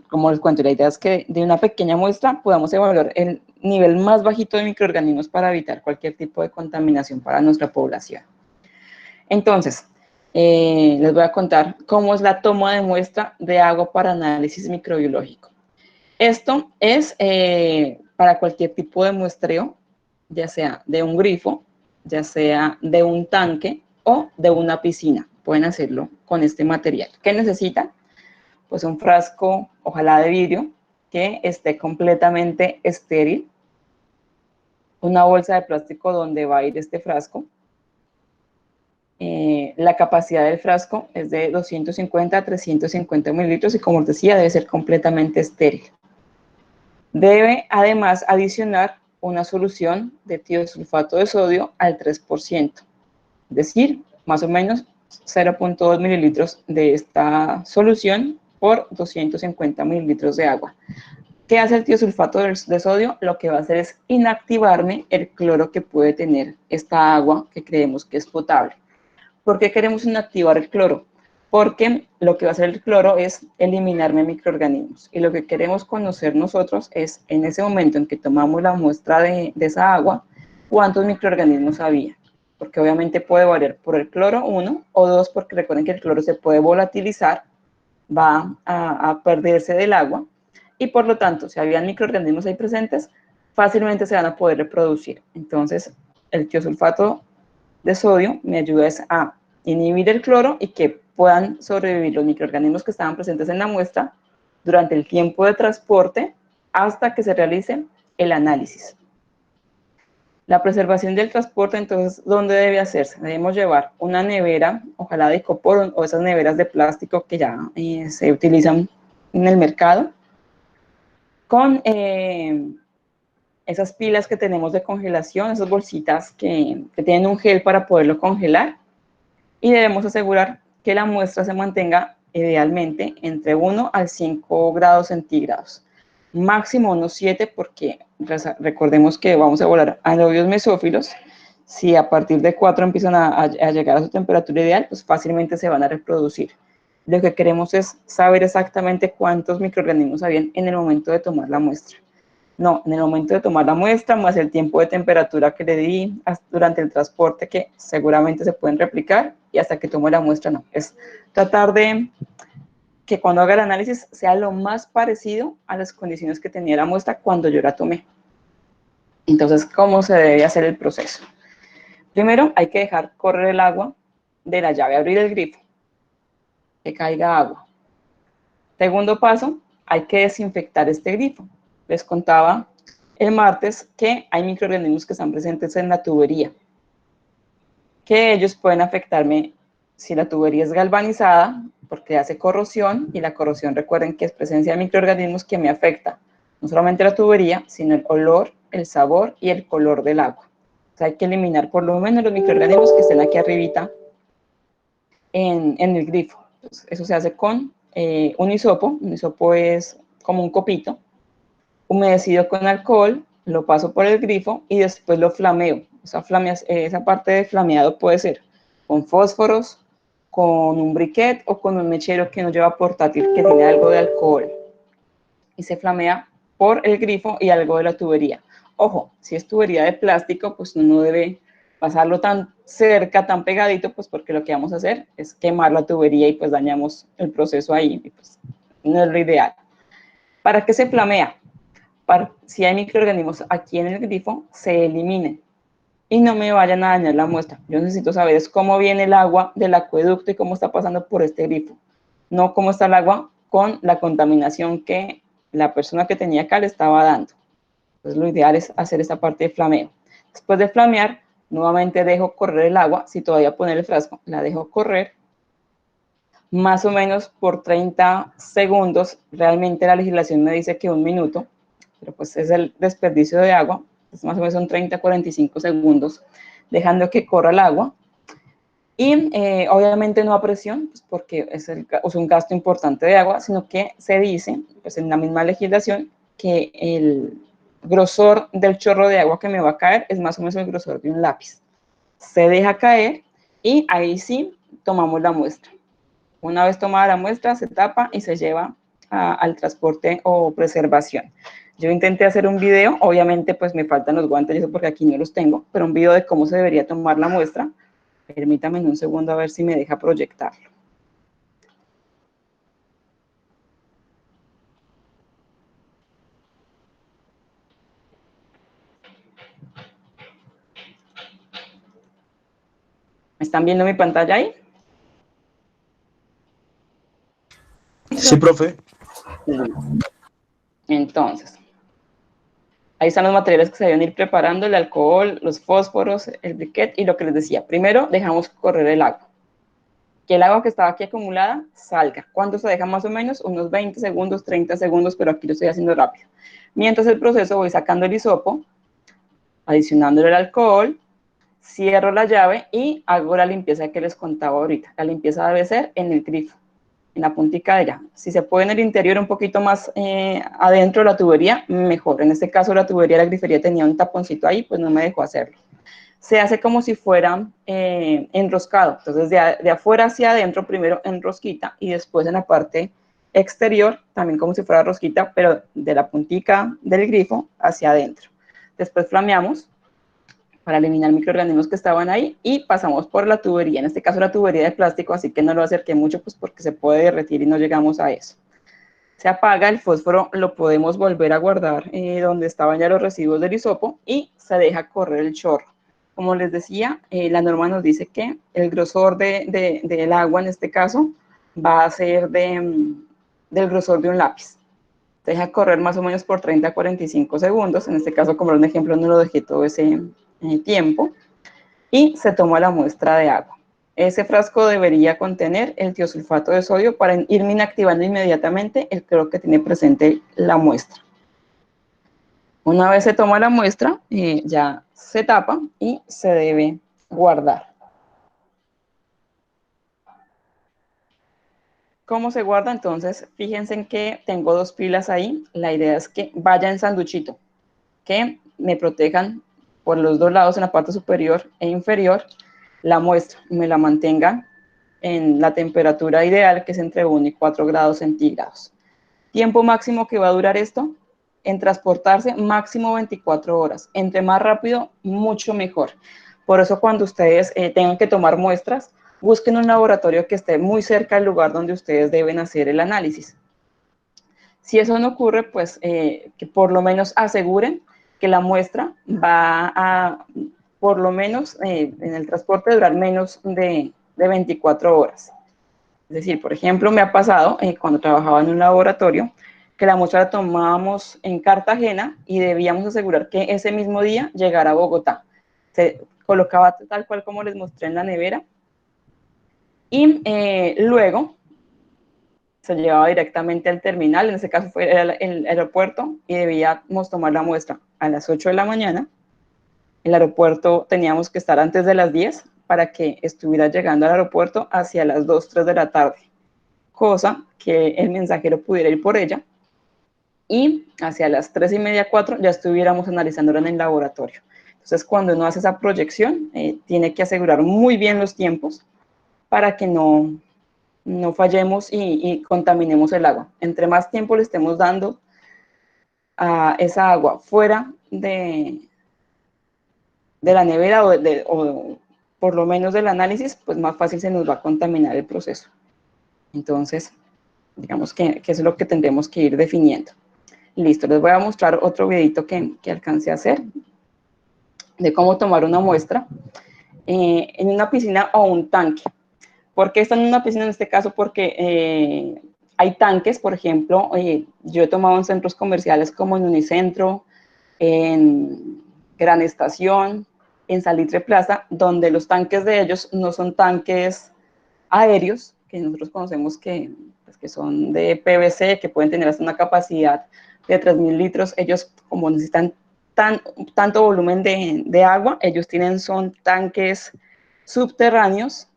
como les cuento, la idea es que de una pequeña muestra podamos evaluar el nivel más bajito de microorganismos para evitar cualquier tipo de contaminación para nuestra población. Entonces, les voy a contar cómo es la toma de muestra de agua para análisis microbiológico. Esto es para cualquier tipo de muestreo, ya sea de un grifo, ya sea de un tanque o de una piscina. Pueden hacerlo con este material. ¿Qué necesitan? Pues un frasco, ojalá de vidrio, que esté completamente estéril, una bolsa de plástico donde va a ir este frasco. La capacidad del frasco es de 250 a 350 mililitros y, como les decía, debe ser completamente estéril. Debe además adicionar una solución de tiosulfato de sodio al 3%, es decir, más o menos 0.2 mililitros de esta solución por 250 mililitros de agua. ¿Qué hace el tiosulfato de sodio? Lo que va a hacer es inactivarme el cloro que puede tener esta agua que creemos que es potable. ¿Por qué queremos inactivar el cloro? Porque lo que va a hacer el cloro es eliminarme microorganismos, y lo que queremos conocer nosotros es, en ese momento en que tomamos la muestra de esa agua, cuántos microorganismos había, porque obviamente puede variar por el cloro 1 o 2, porque recuerden que el cloro se puede volatilizar, va a perderse del agua, y por lo tanto, si habían microorganismos ahí presentes, fácilmente se van a poder reproducir. Entonces, el tiosulfato de sodio me ayuda a inhibir el cloro y que puedan sobrevivir los microorganismos que estaban presentes en la muestra durante el tiempo de transporte hasta que se realice el análisis. La preservación del transporte, entonces, ¿dónde debe hacerse? Debemos llevar una nevera, ojalá de icopor o esas neveras de plástico que ya se utilizan en el mercado, con esas pilas que tenemos de congelación, esas bolsitas que tienen un gel para poderlo congelar, y debemos asegurar que la muestra se mantenga idealmente entre 1 a 5 grados centígrados, máximo unos 7, porque recordemos que vamos a evaluar anaerobios mesófilos. Si a partir de 4 empiezan a llegar a su temperatura ideal, pues fácilmente se van a reproducir. Lo que queremos es saber exactamente cuántos microorganismos habían en el momento de tomar la muestra. No, en el momento de tomar la muestra, más el tiempo de temperatura que le di durante el transporte, que seguramente se pueden replicar, y hasta que tomo la muestra, no. Es tratar de que cuando haga el análisis sea lo más parecido a las condiciones que tenía la muestra cuando yo la tomé. Entonces, ¿cómo se debe hacer el proceso? Primero, hay que dejar correr el agua de la llave, abrir el grifo, que caiga agua. Segundo paso, hay que desinfectar este grifo. Les contaba el martes que hay microorganismos que están presentes en la tubería, que ellos pueden afectarme si la tubería es galvanizada, porque hace corrosión, y la corrosión, recuerden que es presencia de microorganismos que me afecta no solamente la tubería, sino el olor, el sabor y el color del agua. O sea, hay que eliminar por lo menos los microorganismos que estén aquí arribita en el grifo. Entonces, eso se hace con un hisopo. Un hisopo es como un copito, humedecido con alcohol, lo paso por el grifo y después lo flameo. O sea, esa parte de flameado puede ser con fósforos, con un briquet o con un mechero que no lleva portátil, que tiene algo de alcohol. Y se flamea por el grifo y algo de la tubería. Ojo, si es tubería de plástico, pues no debe pasarlo tan cerca, tan pegadito, pues porque lo que vamos a hacer es quemar la tubería y pues dañamos el proceso ahí. Y pues no es lo ideal. ¿Para qué se flamea? Si hay microorganismos aquí en el grifo, se eliminen y no me vayan a dañar la muestra. Yo necesito saber es cómo viene el agua del acueducto y cómo está pasando por este grifo, no cómo está el agua con la contaminación que la persona que tenía acá le estaba dando. Entonces lo ideal es hacer esta parte de flameo. Después de flamear, nuevamente dejo correr el agua. Si todavía poner el frasco, la dejo correr más o menos por 30 segundos. Realmente la legislación me dice que 1 minuto, pero pues es el desperdicio de agua. Pues más o menos son 30 a 45 segundos, dejando que corra el agua. Y obviamente no a presión, pues porque es un gasto importante de agua, sino que se dice, pues en la misma legislación, que el grosor del chorro de agua que me va a caer es más o menos el grosor de un lápiz. Se deja caer y ahí sí tomamos la muestra. Una vez tomada la muestra, se tapa y se lleva al transporte o preservación. Yo intenté hacer un video, obviamente pues me faltan los guantes, eso porque aquí no los tengo, pero un video de cómo se debería tomar la muestra. Permítame un segundo a ver si me deja proyectarlo. ¿Me están viendo mi pantalla ahí? Sí, profe. Entonces, ahí están los materiales que se deben ir preparando, el alcohol, los fósforos, el briquet y lo que les decía. Primero, dejamos correr el agua. Que el agua que estaba aquí acumulada salga. ¿Cuánto se deja más o menos? Unos 20 segundos, 30 segundos, pero aquí lo estoy haciendo rápido. Mientras el proceso voy sacando el hisopo, adicionándole el alcohol, cierro la llave y hago la limpieza que les contaba ahorita. La limpieza debe ser en el grifo, en la puntica de allá. Si se puede en el interior un poquito más adentro de la tubería, mejor. En este caso la tubería de la grifería tenía un taponcito ahí, pues no me dejó hacerlo. Se hace como si fuera enroscado. Entonces de afuera hacia adentro primero en rosquita y después en la parte exterior también como si fuera rosquita, pero de la puntica del grifo hacia adentro. Después flameamos para eliminar microorganismos que estaban ahí y pasamos por la tubería, en este caso la tubería de plástico, así que no lo acerqué mucho pues porque se puede derretir y no llegamos a eso. Se apaga el fósforo, lo podemos volver a guardar donde estaban ya los residuos del hisopo y se deja correr el chorro. Como les decía, la norma nos dice que el grosor del agua en este caso va a ser del grosor de un lápiz. Se deja correr más o menos por 30 a 45 segundos, en este caso como un ejemplo no lo dejé todo ese tiempo, y se toma la muestra de agua. Ese frasco debería contener el tiosulfato de sodio para irme inactivando inmediatamente el cloro que tiene presente la muestra. Una vez se toma la muestra, ya se tapa y se debe guardar. ¿Cómo se guarda? Entonces, fíjense en que tengo 2 pilas ahí. La idea es que vaya en sanduchito, que me protejan por los 2 lados, en la parte superior e inferior, la muestra y me la mantengan en la temperatura ideal, que es entre 1 y 4 grados centígrados. Tiempo máximo que va a durar esto, en transportarse máximo 24 horas. Entre más rápido, mucho mejor. Por eso cuando ustedes tengan que tomar muestras, busquen un laboratorio que esté muy cerca del lugar donde ustedes deben hacer el análisis. Si eso no ocurre, pues que por lo menos aseguren que la muestra va a, por lo menos en el transporte, durar menos de 24 horas. Es decir, por ejemplo, me ha pasado cuando trabajaba en un laboratorio que la muestra la tomábamos en Cartagena y debíamos asegurar que ese mismo día llegara a Bogotá. Se colocaba tal cual como les mostré en la nevera y luego se llevaba directamente al terminal, en ese caso fue el aeropuerto, y debíamos tomar la muestra a las 8 de la mañana. El aeropuerto teníamos que estar antes de las 10 para que estuviera llegando al aeropuerto hacia las 2, 3 de la tarde, cosa que el mensajero pudiera ir por ella y hacia las 3:30, 4 ya estuviéramos analizándola en el laboratorio. Entonces, cuando uno hace esa proyección, tiene que asegurar muy bien los tiempos para que no fallemos y contaminemos el agua. Entre más tiempo le estemos dando a esa agua fuera de la nevera o por lo menos del análisis, pues más fácil se nos va a contaminar el proceso. Entonces, digamos que eso es lo que tendremos que ir definiendo. Listo, les voy a mostrar otro videito que alcancé a hacer de cómo tomar una muestra en una piscina o un tanque. ¿Por qué están en una piscina en este caso? Porque hay tanques, por ejemplo, yo he tomado en centros comerciales como en Unicentro, en Gran Estación, en Salitre Plaza, donde los tanques de ellos no son tanques aéreos, que nosotros conocemos que son de PVC, que pueden tener hasta una capacidad de 3.000 litros. Ellos, como necesitan tanto volumen de agua, ellos son tanques subterráneos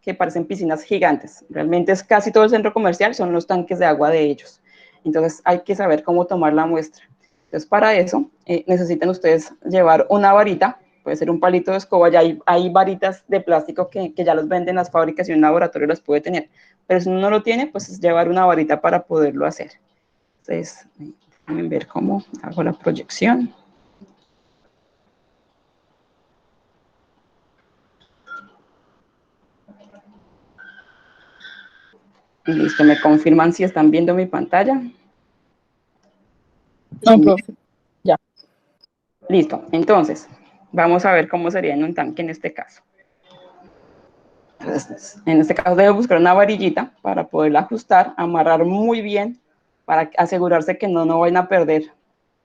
que parecen piscinas gigantes. Realmente es casi todo el centro comercial, son los tanques de agua de ellos. Entonces hay que saber cómo tomar la muestra. Entonces para eso necesitan ustedes llevar una varita, puede ser un palito de escoba, ya hay varitas de plástico que ya los venden las fábricas y un laboratorio las puede tener. Pero si uno no lo tiene, pues es llevar una varita para poderlo hacer. Entonces, déjenme ver cómo hago la proyección. Listo, me confirman si están viendo mi pantalla. No, profe, ya. Listo, entonces, vamos a ver cómo sería en un tanque en este caso. Entonces, en este caso debo buscar una varillita para poderla ajustar, amarrar muy bien, para asegurarse que no vayan a perder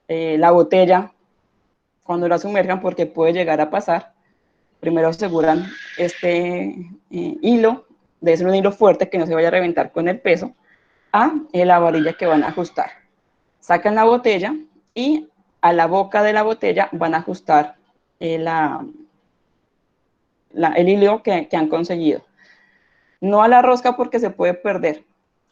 la botella cuando la sumerjan, porque puede llegar a pasar. Primero aseguran este hilo, debe ser un hilo fuerte que no se vaya a reventar con el peso, a la varilla que van a ajustar. Sacan la botella y a la boca de la botella van a ajustar el hilo que han conseguido. No a la rosca porque se puede perder.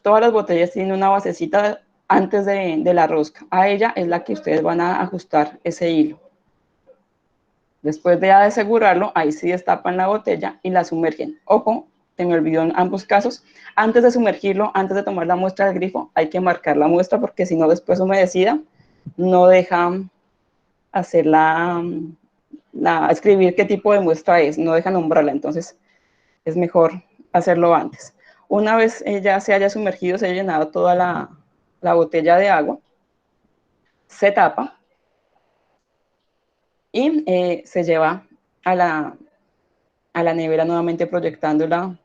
Todas las botellas tienen una basecita antes de la rosca. A ella es la que ustedes van a ajustar ese hilo. Después de asegurarlo, ahí sí destapan la botella y la sumergen. Ojo, se me olvidó en ambos casos. Antes de sumergirlo, antes de tomar la muestra del grifo, hay que marcar la muestra porque si no después humedecida, no deja hacer escribir qué tipo de muestra es, no deja nombrarla. Entonces, es mejor hacerlo antes. Una vez ya se haya sumergido, se haya llenado toda la botella de agua, se tapa y se lleva a la nevera nuevamente proyectándola,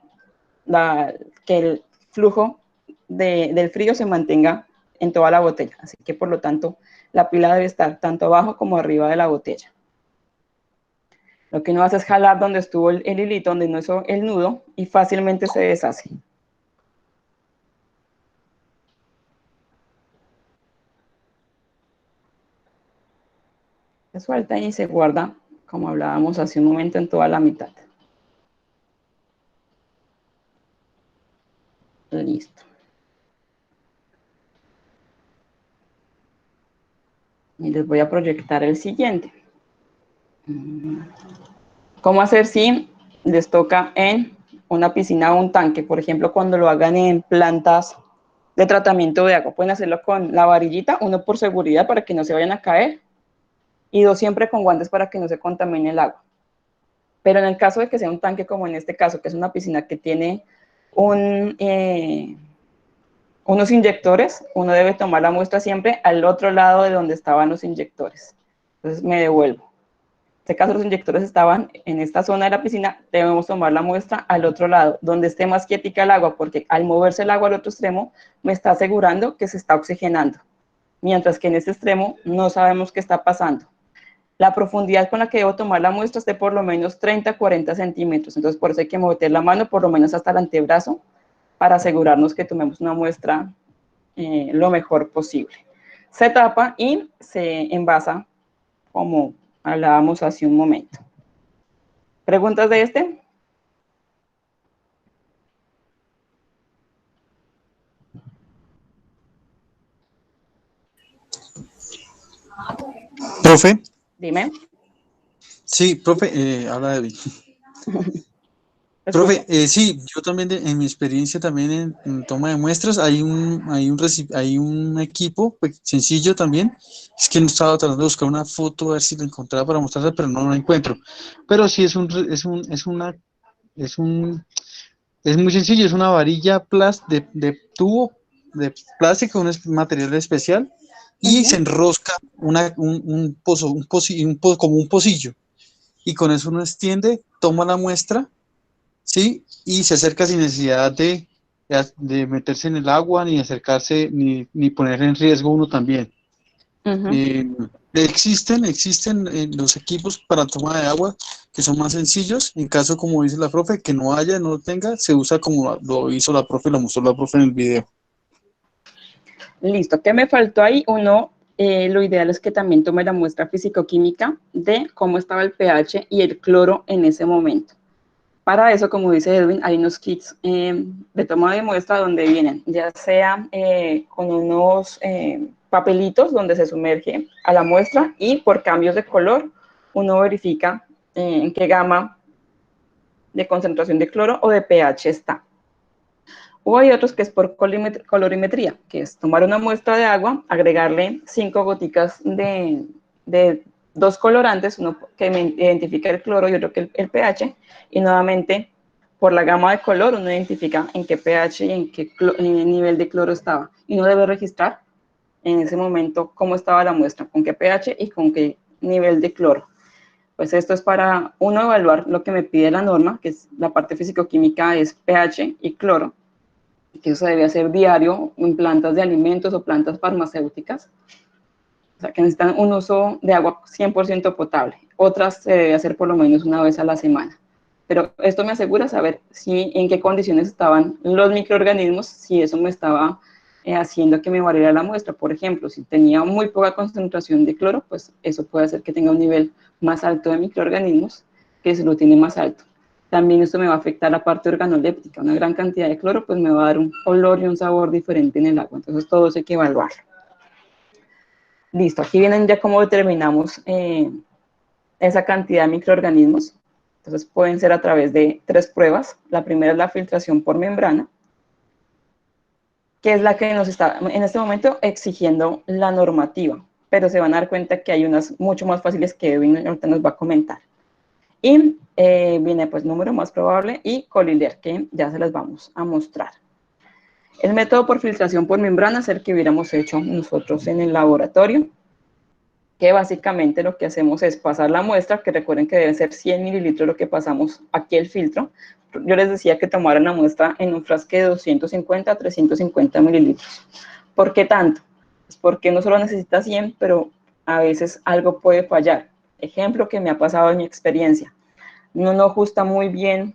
que el flujo del frío se mantenga en toda la botella. Así que por lo tanto la pila debe estar tanto abajo como arriba de la botella. Lo que uno hace es jalar donde estuvo el hilito, donde no hizo el nudo, y fácilmente se deshace. Se suelta y se guarda, como hablábamos hace un momento, en toda la mitad. Listo. Y les voy a proyectar el siguiente. ¿Cómo hacer si les toca en una piscina o un tanque, por ejemplo, cuando lo hagan en plantas de tratamiento de agua, pueden hacerlo con la varillita, uno por seguridad para que no se vayan a caer, y dos siempre con guantes para que no se contamine el agua. Pero en el caso de que sea un tanque como en este caso, que es una piscina que tiene unos inyectores, uno debe tomar la muestra siempre al otro lado de donde estaban los inyectores. Entonces me devuelvo. En este caso los inyectores estaban en esta zona de la piscina, debemos tomar la muestra al otro lado, donde esté más quietica el agua, porque al moverse el agua al otro extremo, me está asegurando que se está oxigenando, mientras que en este extremo no sabemos qué está pasando. La profundidad con la que debo tomar la muestra es de por lo menos 30 a 40 centímetros, entonces por eso hay que meter la mano por lo menos hasta el antebrazo, para asegurarnos que tomemos una muestra lo mejor posible. Se tapa y se envasa como hablábamos hace un momento. ¿Preguntas de este? Profe, Dime. sí, profe, habla David. Profe, sí, yo también en mi experiencia también en toma de muestras hay un equipo pues, sencillo también. Es que no estaba tratando de buscar una foto a ver si lo encontraba para mostrarla, pero no la encuentro. Pero sí es muy sencillo, es una varilla de tubo de plástico, un material especial y se enrosca como un pocillo y con eso uno extiende, toma la muestra. Sí, y se acerca sin necesidad de meterse en el agua, ni acercarse, ni poner en riesgo uno también. Existen los equipos para toma de agua que son más sencillos. En caso, como dice la profe, que no haya, no lo tenga, se usa como lo hizo la profe, lo mostró la profe en el video. Listo, ¿qué me faltó ahí? Uno, lo ideal es que también tome la muestra físico-química de cómo estaba el pH y el cloro en ese momento. Para eso, como dice Edwin, hay unos kits de toma de muestra donde vienen, ya sea con unos papelitos donde se sumerge a la muestra y por cambios de color uno verifica en qué gama de concentración de cloro o de pH está. O hay otros que es por colorimetría, que es tomar una muestra de agua, agregarle 5 goticas de dos colorantes, uno que me identifica el cloro y otro que el pH, y nuevamente por la gama de color uno identifica en qué pH y en qué nivel de cloro estaba. Y uno debe registrar en ese momento cómo estaba la muestra, con qué pH y con qué nivel de cloro. Pues esto es para uno evaluar lo que me pide la norma, que es la parte físico-química, es pH y cloro, que eso se debe hacer diario en plantas de alimentos o plantas farmacéuticas. O sea, que necesitan un uso de agua 100% potable. Otras se debe hacer por lo menos una vez a la semana. Pero esto me asegura saber en qué condiciones estaban los microorganismos, si eso me estaba haciendo que me variara la muestra. Por ejemplo, si tenía muy poca concentración de cloro, pues eso puede hacer que tenga un nivel más alto de microorganismos, que se lo tiene más alto. También esto me va a afectar la parte organoléptica. Una gran cantidad de cloro pues me va a dar un olor y un sabor diferente en el agua. Entonces todo eso hay que evaluarlo. Listo, aquí vienen ya cómo determinamos esa cantidad de microorganismos. Entonces pueden ser a través de 3 pruebas. La primera es la filtración por membrana, que es la que nos está en este momento exigiendo la normativa, pero se van a dar cuenta que hay unas mucho más fáciles que Edwin ahorita nos va a comentar. Y viene pues número más probable y Collier, que ya se las vamos a mostrar. El método por filtración por membrana es el que hubiéramos hecho nosotros en el laboratorio, que básicamente lo que hacemos es pasar la muestra, que recuerden que deben ser 100 mililitros lo que pasamos aquí el filtro. Yo les decía que tomaran la muestra en un frasco de 250 a 350 mililitros. ¿Por qué tanto? Pues porque no solo necesita 100, pero a veces algo puede fallar. Ejemplo que me ha pasado en mi experiencia. No ajusta muy bien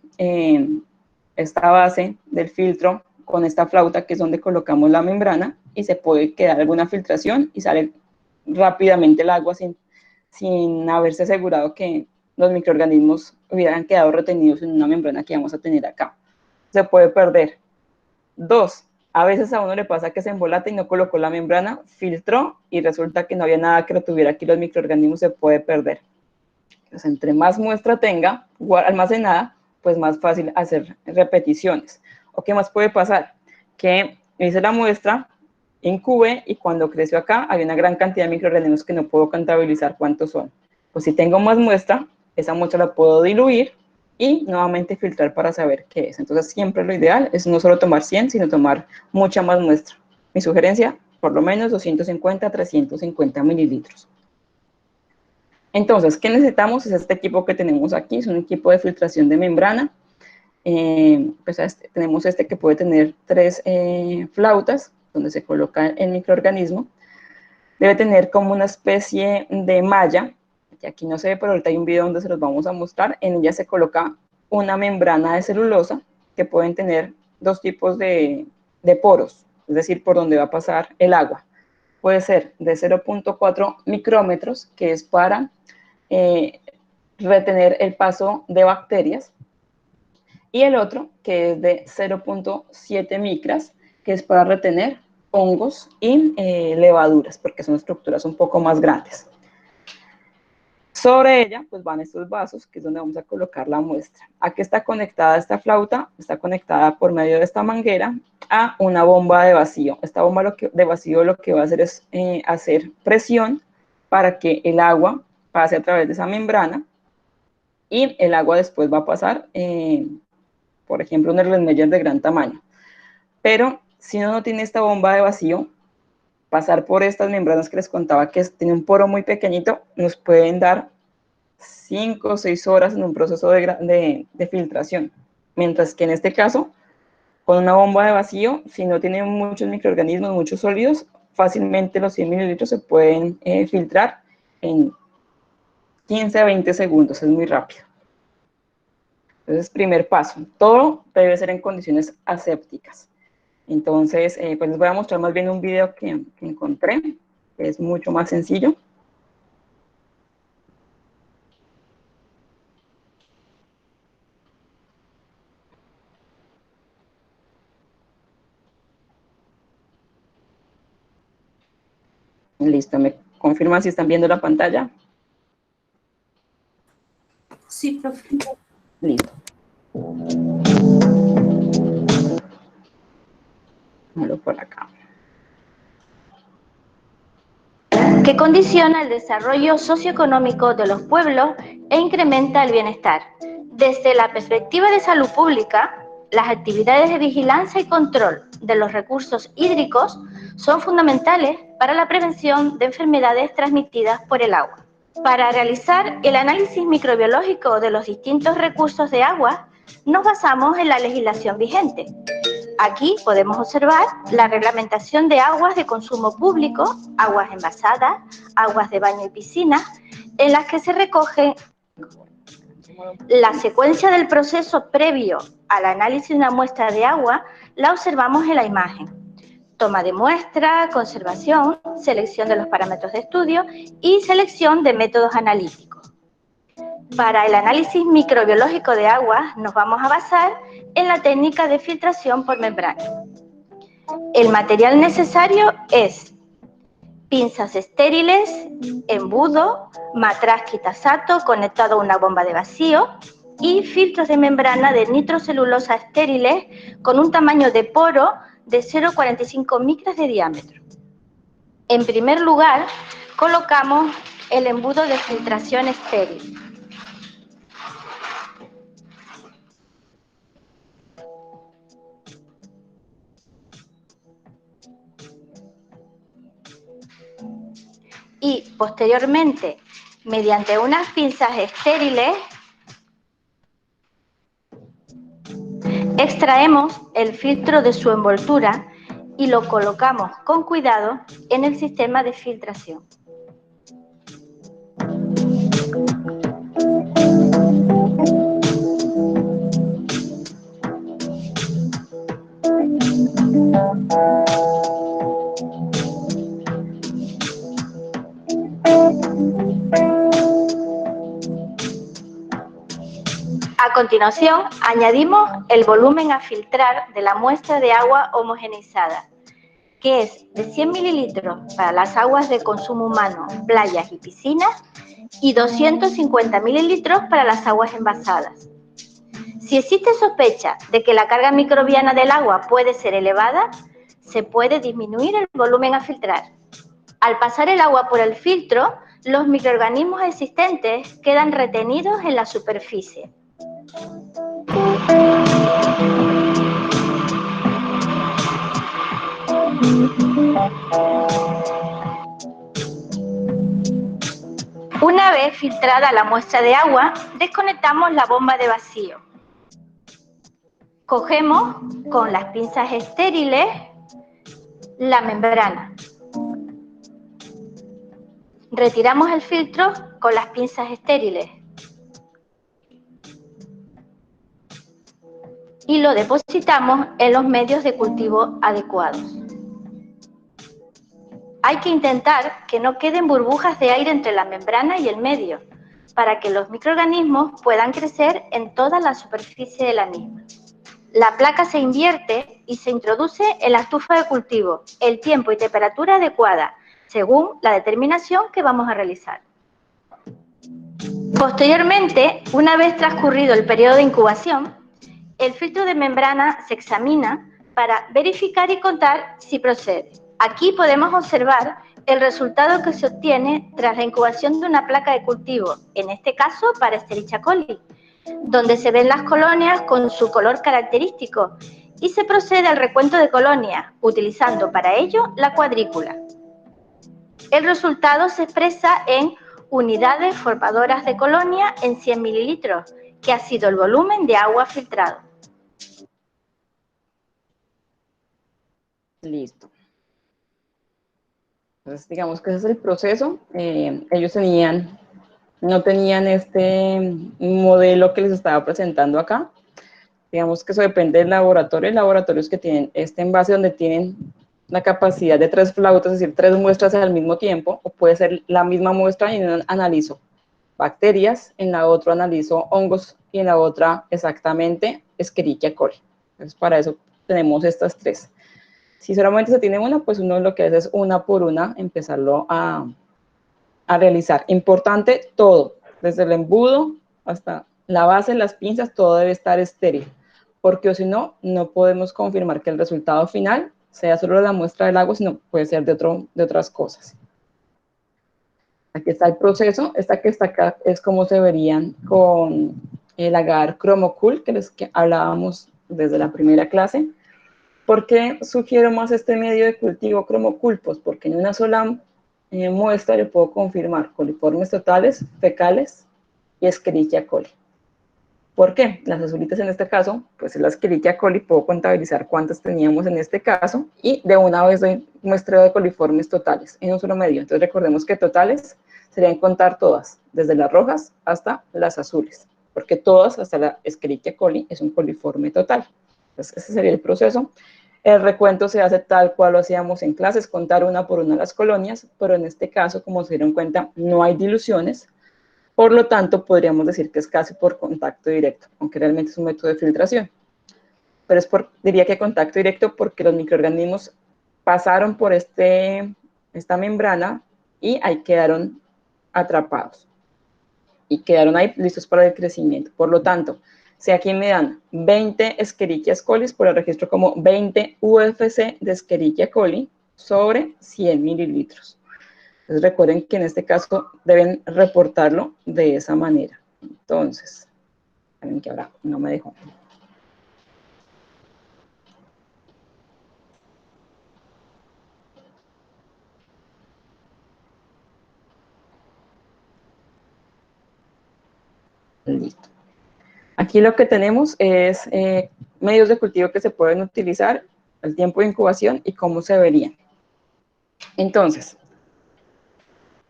esta base del filtro con esta flauta, que es donde colocamos la membrana, y se puede quedar alguna filtración y sale rápidamente el agua sin haberse asegurado que los microorganismos hubieran quedado retenidos en una membrana que vamos a tener acá. Se puede perder. 2, a veces a uno le pasa que se embolata y no colocó la membrana, filtró y resulta que no había nada que lo tuviera aquí, los microorganismos, se puede perder. Entonces, entre más muestra tenga almacenada, pues más fácil hacer repeticiones. ¿O qué más puede pasar? Que hice la muestra, incubé, y cuando creció acá había una gran cantidad de microorganismos que no puedo contabilizar cuántos son. Pues si tengo más muestra, esa muestra la puedo diluir y nuevamente filtrar para saber qué es. Entonces siempre lo ideal es no solo tomar 100, sino tomar mucha más muestra. Mi sugerencia, por lo menos 250 a 350 mililitros. Entonces, ¿qué necesitamos? Es este equipo que tenemos aquí, es un equipo de filtración de membrana. Tenemos este que puede tener 3 flautas, donde se coloca el microorganismo. Debe tener como una especie de malla, que aquí no se ve, pero ahorita hay un video donde se los vamos a mostrar. En ella se coloca una membrana de celulosa, que pueden tener 2 tipos de poros, es decir, por donde va a pasar el agua. Puede ser de 0.4 micrómetros, que es para retener el paso de bacterias, y el otro, que es de 0.7 micras, que es para retener hongos y levaduras, porque son estructuras un poco más grandes. Sobre ella, pues van estos vasos, que es donde vamos a colocar la muestra. ¿A qué está conectada esta flauta? Está conectada por medio de esta manguera a una bomba de vacío. Esta bomba de vacío lo que va a hacer es hacer presión para que el agua pase a través de esa membrana, y el agua después va a pasar, por ejemplo, un Erlenmeyer de gran tamaño. Pero si uno no tiene esta bomba de vacío, pasar por estas membranas que les contaba que tiene un poro muy pequeñito, nos pueden dar 5 o 6 horas en un proceso de filtración. Mientras que en este caso, con una bomba de vacío, si no tiene muchos microorganismos, muchos sólidos, fácilmente los 100 mililitros se pueden filtrar en 15 a 20 segundos, es muy rápido. Entonces, primer paso, todo debe ser en condiciones asépticas. Entonces, pues les voy a mostrar más bien un video que encontré, que es mucho más sencillo. Listo, ¿me confirman si están viendo la pantalla? Sí, profe. Listo. Déjalo por acá. Que condiciona el desarrollo socioeconómico de los pueblos e incrementa el bienestar. Desde la perspectiva de salud pública, las actividades de vigilancia y control de los recursos hídricos son fundamentales para la prevención de enfermedades transmitidas por el agua. Para realizar el análisis microbiológico de los distintos recursos de agua, nos basamos en la legislación vigente. Aquí podemos observar la reglamentación de aguas de consumo público, aguas envasadas, aguas de baño y piscina, en las que se recoge la secuencia del proceso previo al análisis de una muestra de agua, la observamos en la imagen. Toma de muestra, conservación, selección de los parámetros de estudio y selección de métodos analíticos. Para el análisis microbiológico de aguas nos vamos a basar en la técnica de filtración por membrana. El material necesario es pinzas estériles, embudo, matraz quitasato conectado a una bomba de vacío y filtros de membrana de nitrocelulosa estériles con un tamaño de poro de 0,45 micras de diámetro. En primer lugar, colocamos el embudo de filtración estéril. Y posteriormente, mediante unas pinzas estériles, extraemos el filtro de su envoltura y lo colocamos con cuidado en el sistema de filtración. A continuación, añadimos el volumen a filtrar de la muestra de agua homogeneizada, que es de 100 mililitros para las aguas de consumo humano, playas y piscinas, y 250 mililitros para las aguas envasadas. Si existe sospecha de que la carga microbiana del agua puede ser elevada, se puede disminuir el volumen a filtrar. Al pasar el agua por el filtro, los microorganismos existentes quedan retenidos en la superficie. Una vez filtrada la muestra de agua, desconectamos la bomba de vacío. Cogemos con las pinzas estériles la membrana. Retiramos el filtro con las pinzas estériles y lo depositamos en los medios de cultivo adecuados. Hay que intentar que no queden burbujas de aire entre la membrana y el medio, para que los microorganismos puedan crecer en toda la superficie de la misma. La placa se invierte y se introduce en la estufa de cultivo, el tiempo y temperatura adecuada, según la determinación que vamos a realizar. Posteriormente, una vez transcurrido el periodo de incubación, el filtro de membrana se examina para verificar y contar si procede. Aquí podemos observar el resultado que se obtiene tras la incubación de una placa de cultivo, en este caso para Escherichia coli, donde se ven las colonias con su color característico y se procede al recuento de colonias, utilizando para ello la cuadrícula. El resultado se expresa en unidades formadoras de colonia en 100 mililitros, que ha sido el volumen de agua filtrado. Listo. Entonces, digamos que ese es el proceso. Ellos no tenían este modelo que les estaba presentando acá. Digamos que eso depende del laboratorio. Hay laboratorios que tienen este envase donde tienen la capacidad de 3 flautas, es decir, 3 muestras al mismo tiempo, o puede ser la misma muestra y en una analizo bacterias, en la otra analizo hongos y en la otra exactamente Escherichia coli. Entonces, para eso tenemos estas 3. Si solamente se tiene una, pues uno lo que hace es una por una empezarlo a realizar. Importante todo, desde el embudo hasta la base, las pinzas, todo debe estar estéril, porque si no, no podemos confirmar que el resultado final sea solo la muestra del agua, sino puede ser de otras cosas. Aquí está el proceso. Esta que está acá es como se verían con el agar Chromocool, que hablábamos desde la primera clase. ¿Por qué sugiero más este medio de cultivo Chromocool? Pues porque en una sola muestra le puedo confirmar coliformes totales, fecales y Escherichia coli. ¿Por qué? Las azulitas en este caso, pues es la Escherichia coli, puedo contabilizar cuántas teníamos en este caso y de una vez doy muestreo de coliformes totales en un solo medio. Entonces recordemos que totales serían contar todas, desde las rojas hasta las azules, porque todas hasta la Escherichia coli es un coliforme total. Entonces ese sería el proceso. El recuento se hace tal cual lo hacíamos en clases, contar una por una las colonias, pero en este caso, como se dieron cuenta, no hay diluciones. Por lo tanto, podríamos decir que es casi por contacto directo, aunque realmente es un método de filtración. Pero diría que contacto directo porque los microorganismos pasaron por esta membrana y ahí quedaron atrapados. Y quedaron ahí listos para el crecimiento. Por lo tanto, si aquí me dan 20 Escherichia coli, por el registro como 20 UFC de Escherichia coli sobre 100 mililitros. Entonces recuerden que en este caso deben reportarlo de esa manera. Entonces, saben que ahora no me dejó. Listo. Aquí lo que tenemos es medios de cultivo que se pueden utilizar, el tiempo de incubación y cómo se verían. Entonces,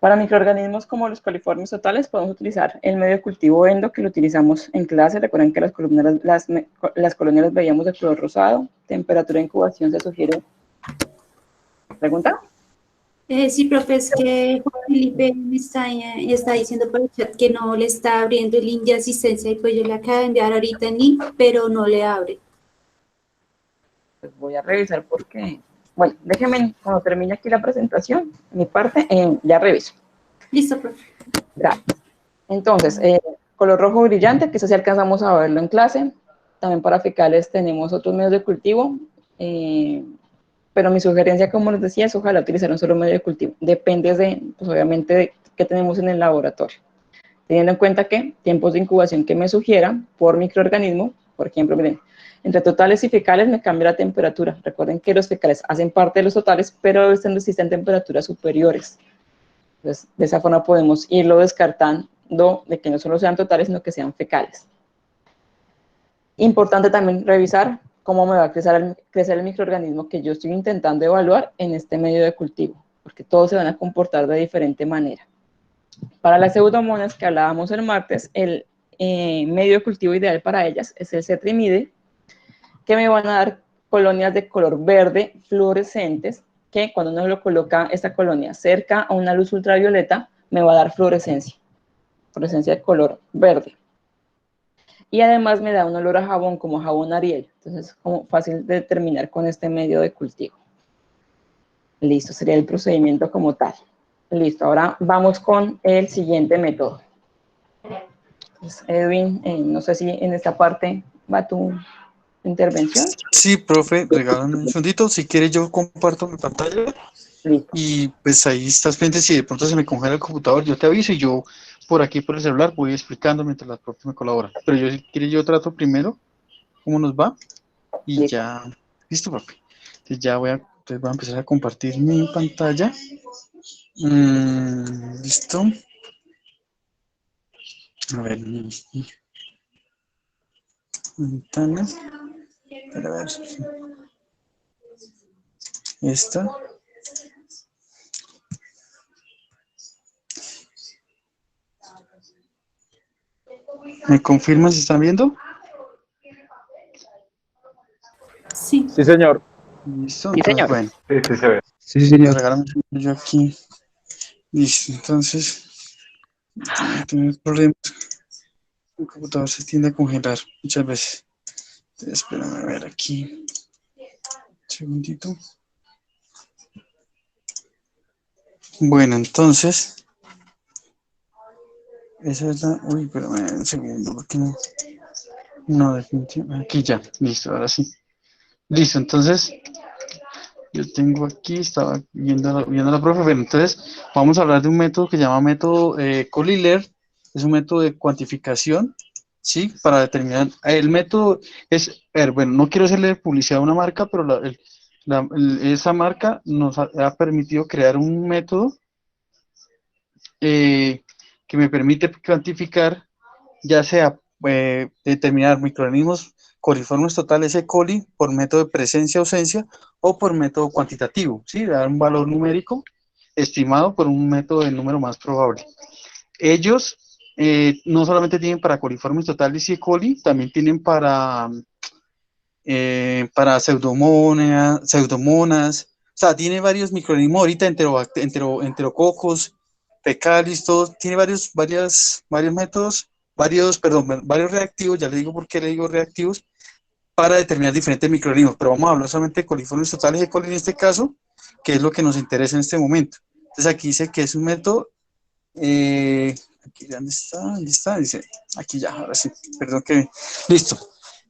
para microorganismos como los coliformes totales podemos utilizar el medio de cultivo endo que lo utilizamos en clase. Recuerden que las colonias las veíamos de color rosado. Temperatura de incubación se sugiere. ¿Pregunta? Sí, profe, es que Juan Felipe me está diciendo por el chat que no le está abriendo el link de asistencia y pues yo le acabo de enviar ahorita el link, pero no le abre. Pues voy a revisar por qué. Bueno, déjenme, cuando termine aquí la presentación, mi parte, ya reviso. Listo, profe. Gracias. Entonces, color rojo brillante, que eso sí alcanzamos a verlo en clase. también para fecales tenemos otros medios de cultivo, pero mi sugerencia, como les decía, es ojalá utilizar un solo medio de cultivo. Depende de, pues obviamente, de qué tenemos en el laboratorio. Teniendo en cuenta que tiempos de incubación que me sugieran por microorganismo, por ejemplo, miren, entre totales y fecales me cambia la temperatura. Recuerden que los fecales hacen parte de los totales, pero existen temperaturas superiores. Entonces, de esa forma podemos irlo descartando de que no solo sean totales, sino que sean fecales. Importante también revisar cómo me va a crecer el microorganismo que yo estoy intentando evaluar en este medio de cultivo, porque todos se van a comportar de diferente manera. Para las pseudomonas que hablábamos el martes, el medio de cultivo ideal para ellas es el cetrimide, que me van a dar colonias de color verde fluorescentes, que cuando uno lo coloca esta colonia cerca a una luz ultravioleta, me va a dar fluorescencia de color verde. Y además me da un olor a jabón, como jabón Ariel. Entonces es como fácil de determinar con este medio de cultivo. Listo, sería el procedimiento como tal. Listo, ahora vamos con el siguiente método. Pues, Edwin, no sé si en esta parte va tu intervención. Sí, profe, regálame un segundito. Si quieres, yo comparto mi pantalla. Y pues ahí estás pendiente. Si de pronto se me congela el computador, yo te aviso y yo por aquí por el celular voy explicando mientras las profes me colaboran. Pero yo, si quieres, yo trato primero cómo nos va y ya. Listo, profe. Entonces ya voy a empezar a compartir mi pantalla. Listo. A ver, ventanas. A ver. Esta. ¿Me confirman si están viendo? Sí. Sí, señor. Listo, Sí, señor. Bueno. Sí, se ve. Sí, señor. Regálame yo aquí. Listo, entonces, tener problemas. El computador se tiende a congelar muchas veces. Entonces, espérame a ver aquí. Un segundito. Bueno, entonces, esa es la. Uy, espérame un segundo, porque no. No, definitivamente. Aquí ya, listo, ahora sí. Listo, entonces, yo tengo aquí, estaba viendo la profe. Bueno, entonces, vamos a hablar de un método que se llama método Collier. Es un método de cuantificación, ¿sí? Para determinar. El método es, bueno, no quiero hacerle publicidad a una marca, pero esa marca nos ha permitido crear un método que me permite cuantificar, ya sea determinar microorganismos coliformes totales E. coli por método de presencia-ausencia o por método cuantitativo, ¿sí? Dar un valor numérico estimado por un método de número más probable. Ellos no solamente tienen para coliformes totales y E. coli, también tienen para pseudomonas, o sea, tiene varios microorganismos ahorita, enterococos, fecalis, todo, tiene varios métodos, varios reactivos, ya le digo por qué le digo reactivos, para determinar diferentes microorganismos, pero vamos a hablar solamente de coliformes totales y E. coli en este caso, que es lo que nos interesa en este momento. Entonces aquí dice que es un método, aquí, ¿dónde está? ¿Dónde está? Dice, aquí ya, ahora sí, perdón que, listo.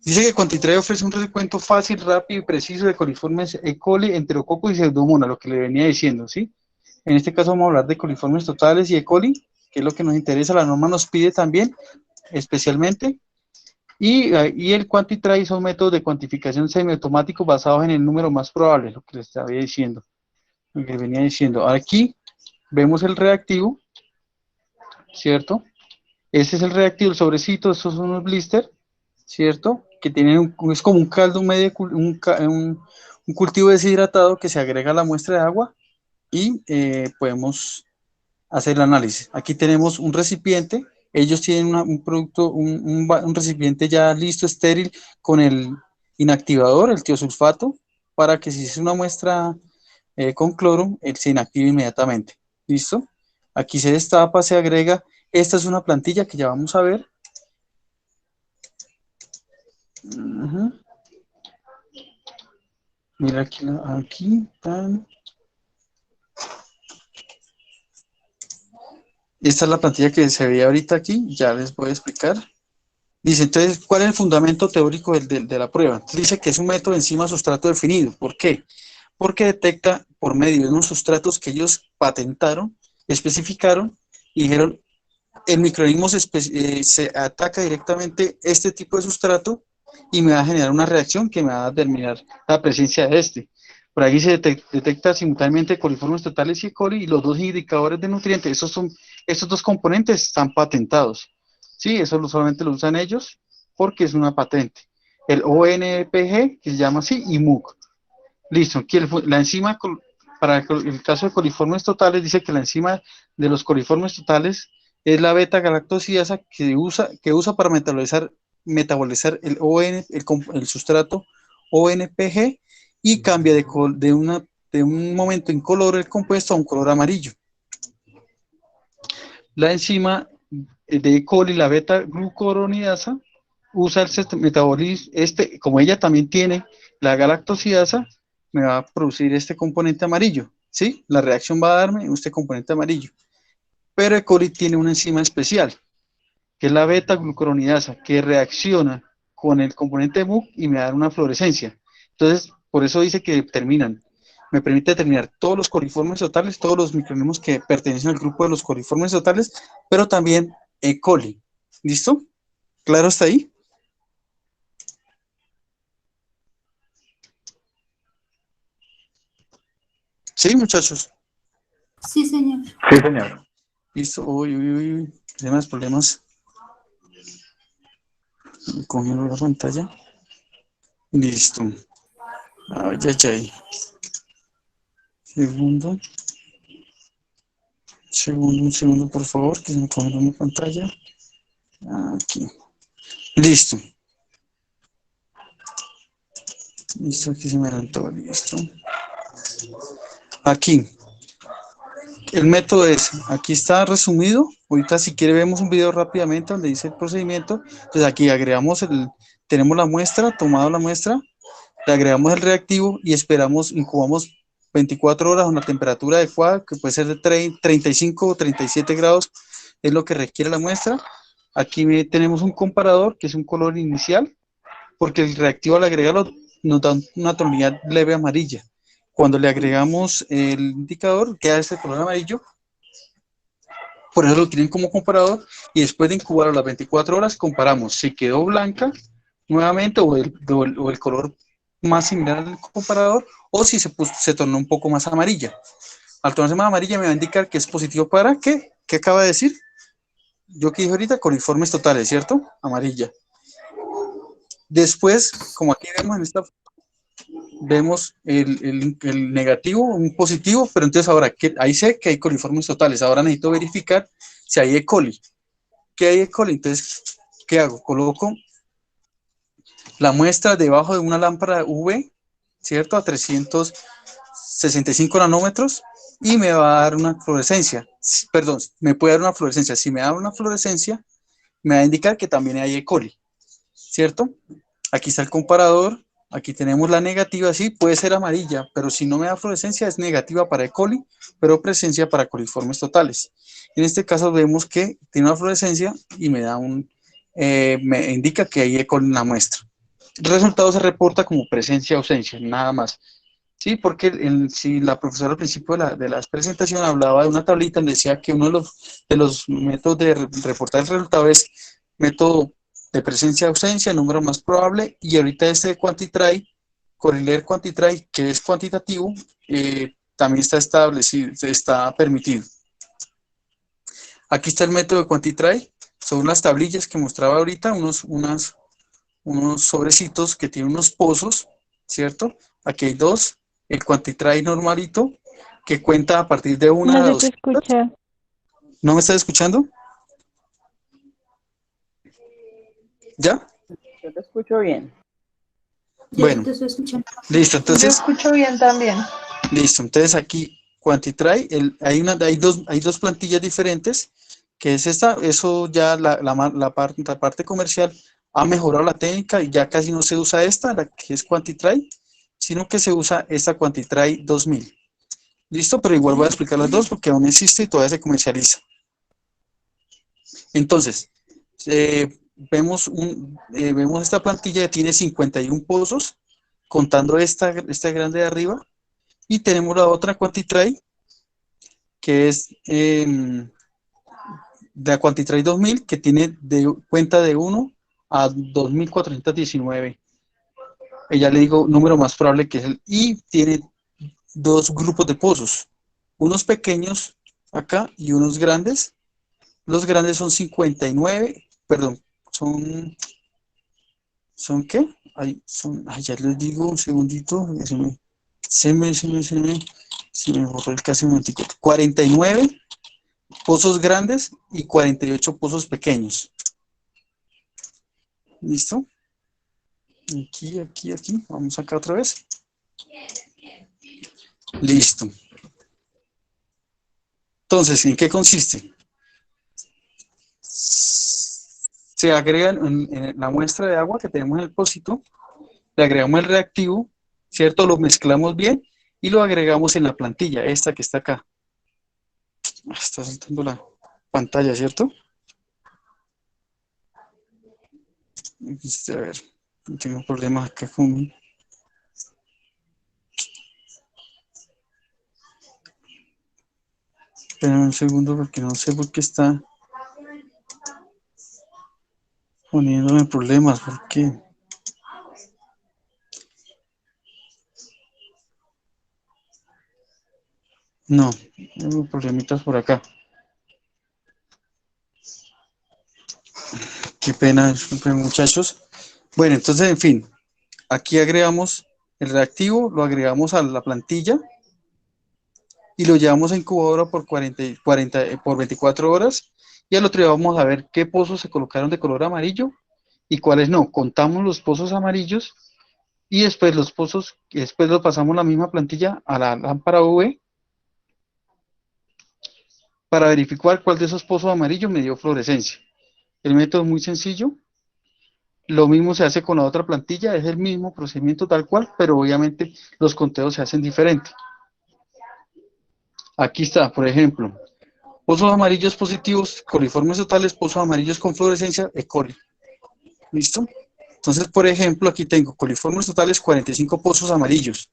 Dice que Quantitrae ofrece un recuento fácil, rápido y preciso de coliformes E. coli, enterococos y pseudomonas, lo que le venía diciendo, ¿sí? En este caso vamos a hablar de coliformes totales y E. coli, que es lo que nos interesa, la norma nos pide también, especialmente. Y el Quantitrae son métodos de cuantificación semiautomáticos basados en el número más probable, lo que les estaba diciendo, lo que venía diciendo. Aquí vemos el reactivo, ¿cierto? Ese es el reactivo, el sobrecito, estos son unos blister, ¿cierto? Que tienen es como un caldo, un cultivo deshidratado que se agrega a la muestra de agua y podemos hacer el análisis. Aquí tenemos un recipiente, ellos tienen un producto, un recipiente ya listo, estéril, con el inactivador, el tiosulfato, para que si es una muestra con cloro, él se inactive inmediatamente. ¿Listo? Aquí se destapa, se agrega. Esta es una plantilla que ya vamos a ver. Mira aquí están. Esta es la plantilla que se veía ahorita aquí, ya les voy a explicar. Dice, entonces, ¿cuál es el fundamento teórico de la prueba? Entonces, dice que es un método enzima-sustrato definido. ¿Por qué? Porque detecta por medio de unos sustratos que ellos patentaron, especificaron y dijeron, el microorganismo se ataca directamente este tipo de sustrato y me va a generar una reacción que me va a determinar la presencia de este. Por aquí se detecta simultáneamente coliformes totales y E. coli, y los dos indicadores de nutrientes, estos dos componentes están patentados. Sí, eso solamente lo usan ellos porque es una patente. El ONPG, que se llama así, y MUC. Listo, aquí la enzima, para el caso de coliformes totales, dice que la enzima de los coliformes totales es la beta-galactosidasa que usa para metabolizar el sustrato ONPG y cambia de un momento incoloro el compuesto a un color amarillo. La enzima de E. coli, la beta-glucuronidasa, usa el metabolismo, como ella también tiene la galactosidasa, me va a producir este componente amarillo, ¿sí? La reacción va a darme este componente amarillo. Pero E. coli tiene una enzima especial, que es la beta-glucuronidasa, que reacciona con el componente MUC y me da una fluorescencia. Entonces, por eso dice que me permite determinar todos los coliformes totales, todos los microorganismos que pertenecen al grupo de los coliformes totales, pero también E. coli. ¿Listo? ¿Claro hasta ahí? Sí, muchachos. Sí, señor. Sí, señor. Listo. Uy. Problemas. Cogiendo la pantalla. Listo. Ay. Un segundo, por favor, que se me cogió mi pantalla. Aquí. Listo. Listo, aquí se me adelantó. Listo. Aquí. El método es, aquí está resumido. Ahorita si quiere vemos un video rápidamente donde dice el procedimiento. Entonces aquí agregamos tenemos la muestra, tomado la muestra, le agregamos el reactivo y incubamos 24 horas a una temperatura adecuada, que puede ser de 35 o 37 grados, es lo que requiere la muestra. Aquí tenemos un comparador, que es un color inicial, porque el reactivo al agregarlo nos da una tonalidad leve amarilla. Cuando le agregamos el indicador, queda este color amarillo. Por eso lo tienen como comparador. Y después de incubar a las 24 horas, comparamos si quedó blanca nuevamente o el color más similar al comparador, o si se tornó un poco más amarilla. Al tornarse más amarilla me va a indicar que es positivo para ¿qué? ¿Qué acaba de decir? Yo que dije ahorita, coliformes totales, ¿cierto? Amarilla. Después, como aquí vemos en esta vemos el negativo, un positivo, pero entonces ahora, ahí sé que hay coliformes totales, ahora necesito verificar si hay E. coli. ¿Qué hay E. coli? Entonces, ¿qué hago? Coloco la muestra debajo de una lámpara UV, ¿cierto? A 365 nanómetros y me va a dar una fluorescencia. Perdón, me puede dar una fluorescencia. Si me da una fluorescencia, me va a indicar que también hay E. coli, ¿cierto? Aquí está el comparador. Aquí tenemos la negativa, sí, puede ser amarilla, pero si no me da fluorescencia es negativa para E. coli, pero presencia para coliformes totales. En este caso vemos que tiene una fluorescencia y me indica que hay E. coli en la muestra. El resultado se reporta como presencia-ausencia, nada más. Sí, porque si la profesora al principio de la presentación hablaba de una tablita donde decía que uno de los métodos de reportar el resultado es método de presencia-ausencia, número más probable, y ahorita este QuantiTry, Correlator QuantiTry, que es cuantitativo, también está establecido, está permitido. Aquí está el método de QuantiTry, son las tablillas que mostraba ahorita, unos sobrecitos que tienen unos pozos, ¿cierto? Aquí hay dos, el QuantiTry normalito, que cuenta a partir de una No a se dos. te escucha. ¿No me estás escuchando? ¿Ya? Yo te escucho bien. Bueno, listo, entonces. Yo escucho bien también. Listo, entonces aquí QuantiTry, hay dos plantillas diferentes, que es esta, eso ya la parte comercial ha mejorado la técnica y ya casi no se usa esta, la que es QuantiTry, sino que se usa esta QuantiTry 2000. Listo, pero igual voy a explicar las dos porque aún existe y todavía se comercializa. Entonces, vemos esta plantilla que tiene 51 pozos, contando esta grande de arriba, y tenemos la otra Quantitrade, que es de la Quantitrade 2000, que tiene cuenta de 1 a 2419. Ella le digo número más probable que es y tiene dos grupos de pozos, unos pequeños acá y unos grandes. Los grandes son 59, perdón, ¿son qué? Ya les digo, un segundito, se me borró el casi un momentico. 49 pozos grandes y 48 pozos pequeños. ¿Listo? Aquí. Vamos acá otra vez. Listo. Entonces, ¿en qué consiste? Se agregan en la muestra de agua que tenemos en el pocito, le agregamos el reactivo, ¿cierto? Lo mezclamos bien y lo agregamos en la plantilla, esta que está acá. Está saltando la pantalla, ¿cierto? A ver, tengo problemas acá con... Espera un segundo porque no sé por qué está poniéndome problemas. ¿Por qué? No, tengo problemitas por acá. Qué pena, disculpen muchachos. Bueno, entonces, en fin, aquí agregamos el reactivo, lo agregamos a la plantilla y lo llevamos a incubadora por 24 horas y al otro día vamos a ver qué pozos se colocaron de color amarillo y cuáles no. Contamos los pozos amarillos y después después los pasamos la misma plantilla a la lámpara UV para verificar cuál de esos pozos amarillos me dio fluorescencia. El método es muy sencillo. Lo mismo se hace con la otra plantilla, es el mismo procedimiento tal cual, pero obviamente los conteos se hacen diferentes. Aquí está, por ejemplo, pozos amarillos positivos, coliformes totales, pozos amarillos con fluorescencia, E. coli. ¿Listo? Entonces, por ejemplo, aquí tengo coliformes totales, 45 pozos amarillos.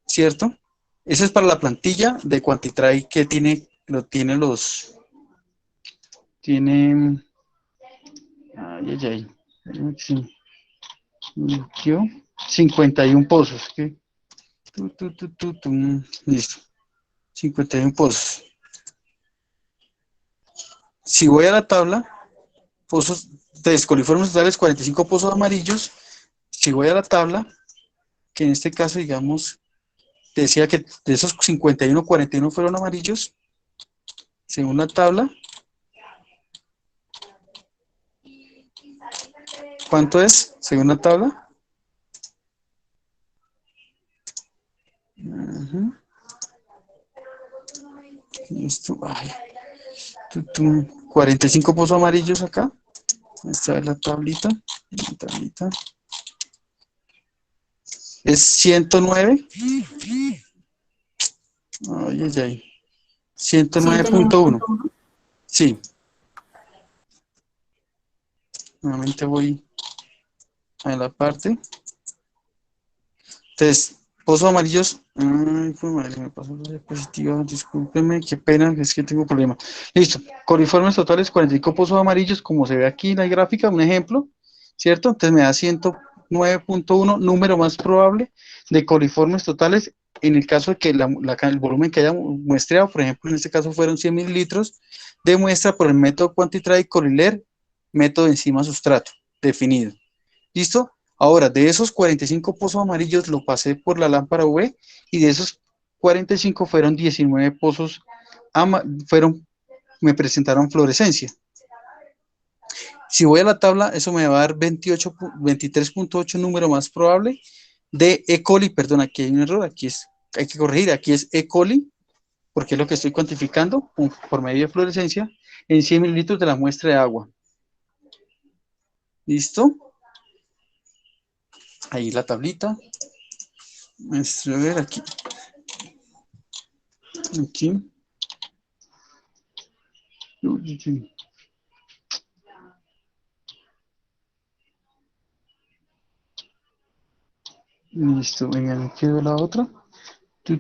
¿Cierto? Esa es para la plantilla de Quantitrade que tiene 51 pozos. ¿Okay? Listo. 51 pozos. Si voy a la tabla, pozos de coliformes totales, 45 pozos amarillos. Si voy a la tabla, que en este caso, digamos, decía que de esos 51, 41 fueron amarillos, según la tabla. ¿Cuánto es, según la tabla? Listo. 45 pozos amarillos acá. Esta es la tablita. Es 109. Ay. 109.1. Sí. Nuevamente voy a la parte. Entonces, pozos amarillos. Ay, pues madre, me pasó la diapositiva. Discúlpeme, qué pena, es que tengo problema. Listo. Coliformes totales, 45 pozos amarillos, como se ve aquí en la gráfica, un ejemplo, ¿cierto? Entonces me da 109.1, número más probable de coliformes totales en el caso de que el volumen que haya muestreado, por ejemplo, en este caso fueron 100 mililitros de muestra por el método Quantitrade Coliler, método enzima sustrato definido. ¿Listo? Ahora, de esos 45 pozos amarillos lo pasé por la lámpara UV y de esos 45 fueron 19 pozos, me presentaron fluorescencia. Si voy a la tabla, eso me va a dar 23.8 número más probable de E. coli, perdón, aquí hay un error, hay que corregir, aquí es E. coli, porque es lo que estoy cuantificando por medio de fluorescencia en 100 mililitros de la muestra de agua. ¿Listo? Ahí la tablita. A ver, aquí. Listo, venga, me quedo la otra. Tu.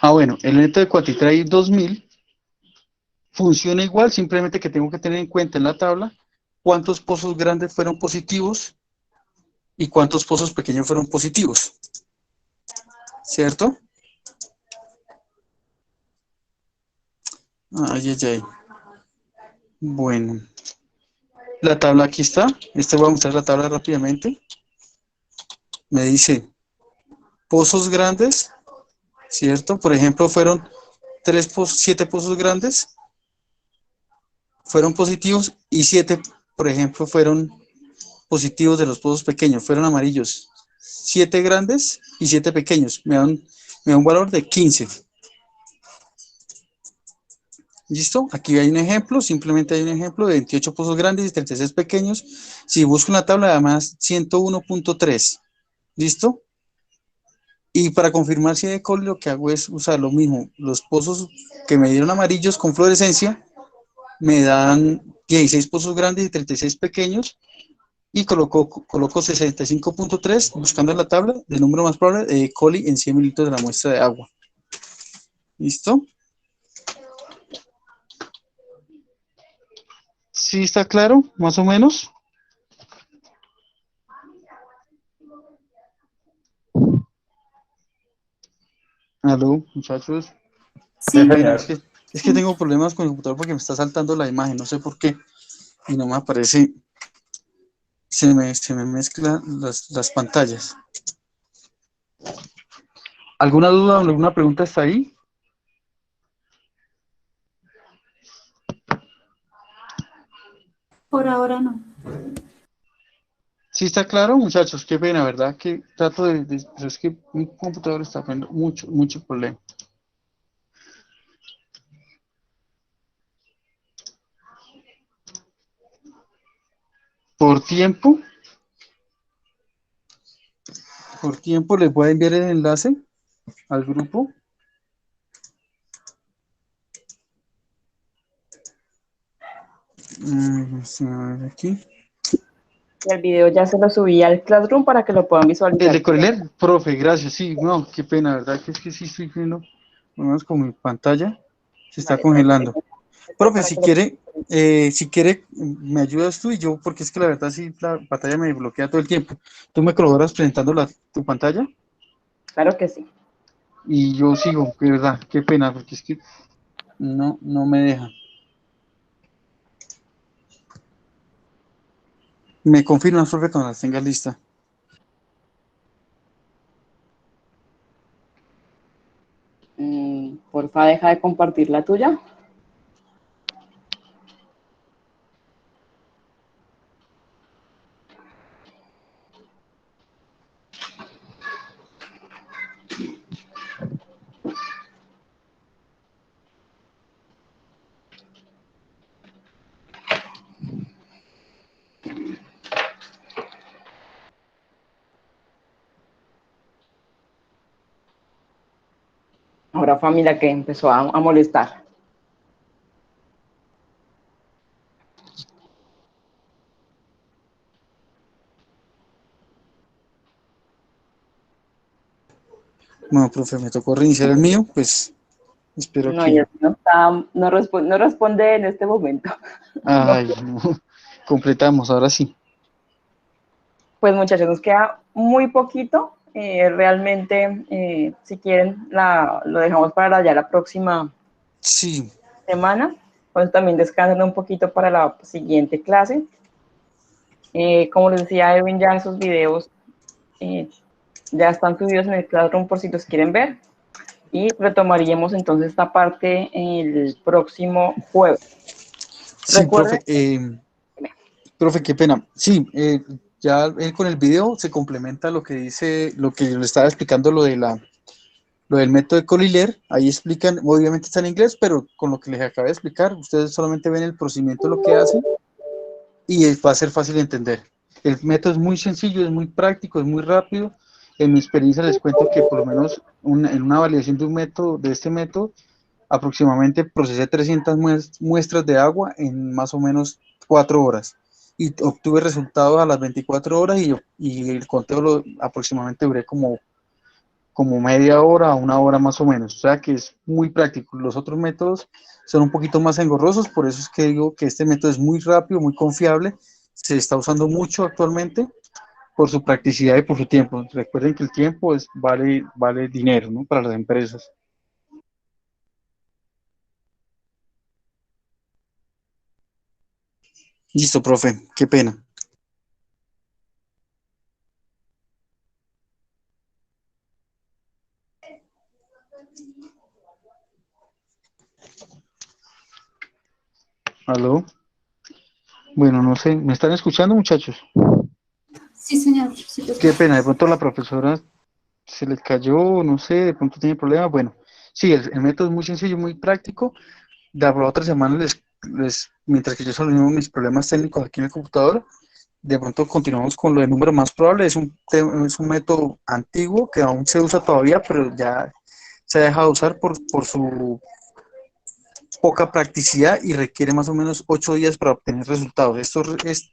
Bueno, el neto de Cuatitraí 2000 funciona igual, simplemente que tengo que tener en cuenta en la tabla cuántos pozos grandes fueron positivos y cuántos pozos pequeños fueron positivos, ¿cierto? Ay. Bueno, la tabla aquí está. Voy a mostrar la tabla rápidamente. Me dice pozos grandes, ¿cierto? Por ejemplo, fueron 7 pozos grandes, fueron positivos y 7, por ejemplo, fueron positivos de los pozos pequeños, fueron amarillos. 7 grandes y 7 pequeños, me da un valor de 15. ¿Listo? Aquí hay un ejemplo, simplemente hay un ejemplo de 28 pozos grandes y 36 pequeños. Si busco una tabla, además 101.3. ¿Listo? Y para confirmar si hay coli, lo que hago es usar lo mismo. Los pozos que me dieron amarillos con fluorescencia me dan 16 pozos grandes y 36 pequeños. Y coloco 65.3 buscando en la tabla del número más probable de E. coli en 100 mililitros de la muestra de agua. ¿Listo? ¿Sí está claro? Más o menos. Aló, muchachos. Sí. Mira, es que tengo problemas con el computador porque me está saltando la imagen, no sé por qué. Y no me aparece, se me mezclan las pantallas. ¿Alguna duda o alguna pregunta está ahí? Por ahora no. ¿Sí está claro, muchachos? Qué pena, ¿verdad? Que trato pero es que mi computador está teniendo mucho problema. Por tiempo les voy a enviar el enlace al grupo. A ver aquí. El video ya se lo subí al Classroom para que lo puedan visualizar. El de Coriler, profe, gracias. Sí, no, qué pena, ¿verdad? Que es que sí estoy viendo, vamos con mi pantalla, se está congelando. Profe, si quiere, me ayudas tú y yo, porque es que la verdad sí, la pantalla me bloquea todo el tiempo. ¿Tú me colaboras presentando tu pantalla? Claro que sí. Y yo sigo, de verdad, qué pena, porque es que no me deja. Me confirmas, profe, cuando las tengas lista. Porfa, deja de compartir la tuya. Ahora familia que empezó a molestar. Bueno, profe, me tocó reiniciar el mío, pues espero No, que... no responde en este momento. Ay, no. Completamos, ahora sí. Pues muchachos, nos queda muy poquito. Realmente, si quieren, lo dejamos para ya la próxima semana. Pues también descansen un poquito para la siguiente clase. Como les decía Edwin, ya esos videos ya están subidos en el Classroom por si los quieren ver. Y retomaríamos entonces esta parte el próximo jueves. Sí, Recuerden, profe, qué pena. Sí, ya con el video se complementa lo que dice, lo que yo le estaba explicando, lo del método de Coliler. Ahí explican, obviamente está en inglés, pero con lo que les acabé de explicar, ustedes solamente ven el procedimiento, lo que hacen, y va a ser fácil de entender. El método es muy sencillo, es muy práctico, es muy rápido. En mi experiencia les cuento que por lo menos en una validación de este método, aproximadamente procesé 300 muestras de agua en más o menos 4 horas. y obtuve resultados a las 24 horas y el conteo aproximadamente duré como media hora a una hora más o menos, o sea que es muy práctico. Los otros métodos son un poquito más engorrosos, por eso es que digo que este método es muy rápido, muy confiable, se está usando mucho actualmente por su practicidad y por su tiempo. Recuerden que el tiempo vale dinero, ¿no? Para las empresas. Listo, profe, qué pena. ¿Aló? Bueno, no sé, ¿me están escuchando, muchachos? Sí, señor. Sí, Qué pena, de pronto la profesora se le cayó, no sé, de pronto tiene problemas. Bueno, sí, el método es muy sencillo, muy práctico. La otra semana mientras que yo soluciono mis problemas técnicos aquí en el computador, de pronto continuamos con lo de número más probable. Es un método antiguo que aún se usa todavía, pero ya se ha dejado de usar por su poca practicidad y requiere más o menos 8 días para obtener resultados.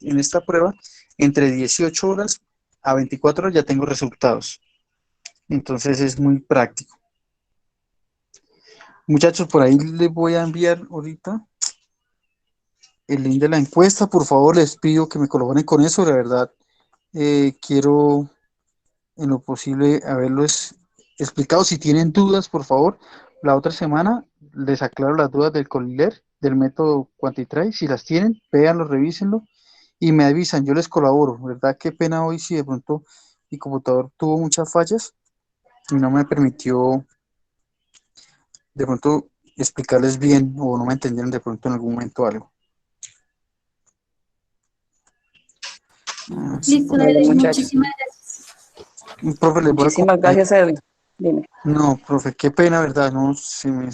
En esta prueba, entre 18 horas a 24 horas ya tengo resultados. Entonces es muy práctico. Muchachos, por ahí les voy a enviar ahorita el link de la encuesta. Por favor, les pido que me colaboren con eso. La verdad, quiero en lo posible haberlos explicado. Si tienen dudas, por favor, la otra semana les aclaro las dudas del Coliler, del método Quantitray. Si las tienen, véanlo, revísenlo y me avisan, yo les colaboro. ¿Verdad? Qué pena hoy si de pronto mi computador tuvo muchas fallas y no me permitió de pronto explicarles bien o no me entendieron de pronto en algún momento algo. Listo, Vale, Edwin, muchachos. muchísimas gracias. Profe, les voy a Muchísimas gracias, Edwin. Dime. No, profe, qué pena, ¿verdad? No, se me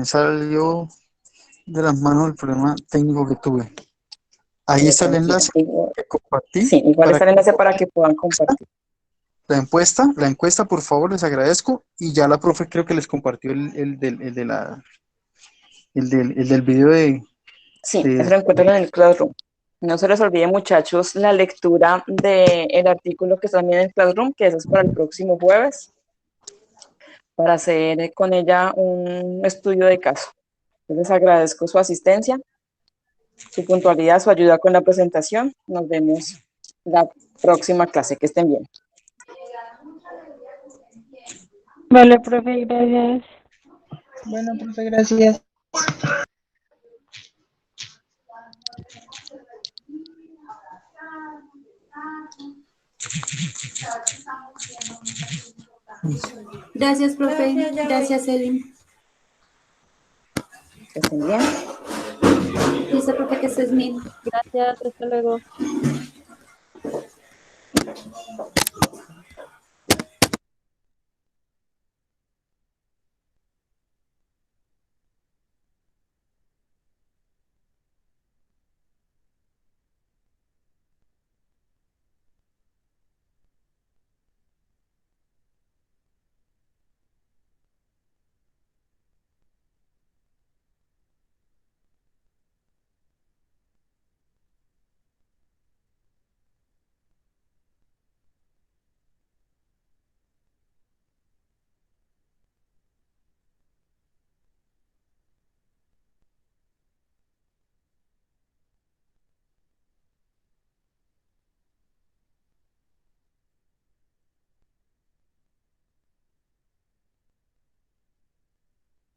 salió de las manos el problema técnico que tuve. Ahí está el enlace que compartí. Sí, igual está el enlace para que puedan compartir. La encuesta, por favor, les agradezco. Y ya la profe creo que les compartió el del video de... Sí, eso lo encuentran en el Classroom. No se les olvide, muchachos, la lectura del artículo que está también en el Classroom, que eso es para el próximo jueves, para hacer con ella un estudio de caso. Les agradezco su asistencia, su puntualidad, su ayuda con la presentación. Nos vemos la próxima clase. Que estén bien. Vale, profe, gracias. Bueno, profe, gracias. Gracias, profe. Gracias, Edwin. Que estén bien. Listo, profe, que estés bien. Gracias, hasta luego.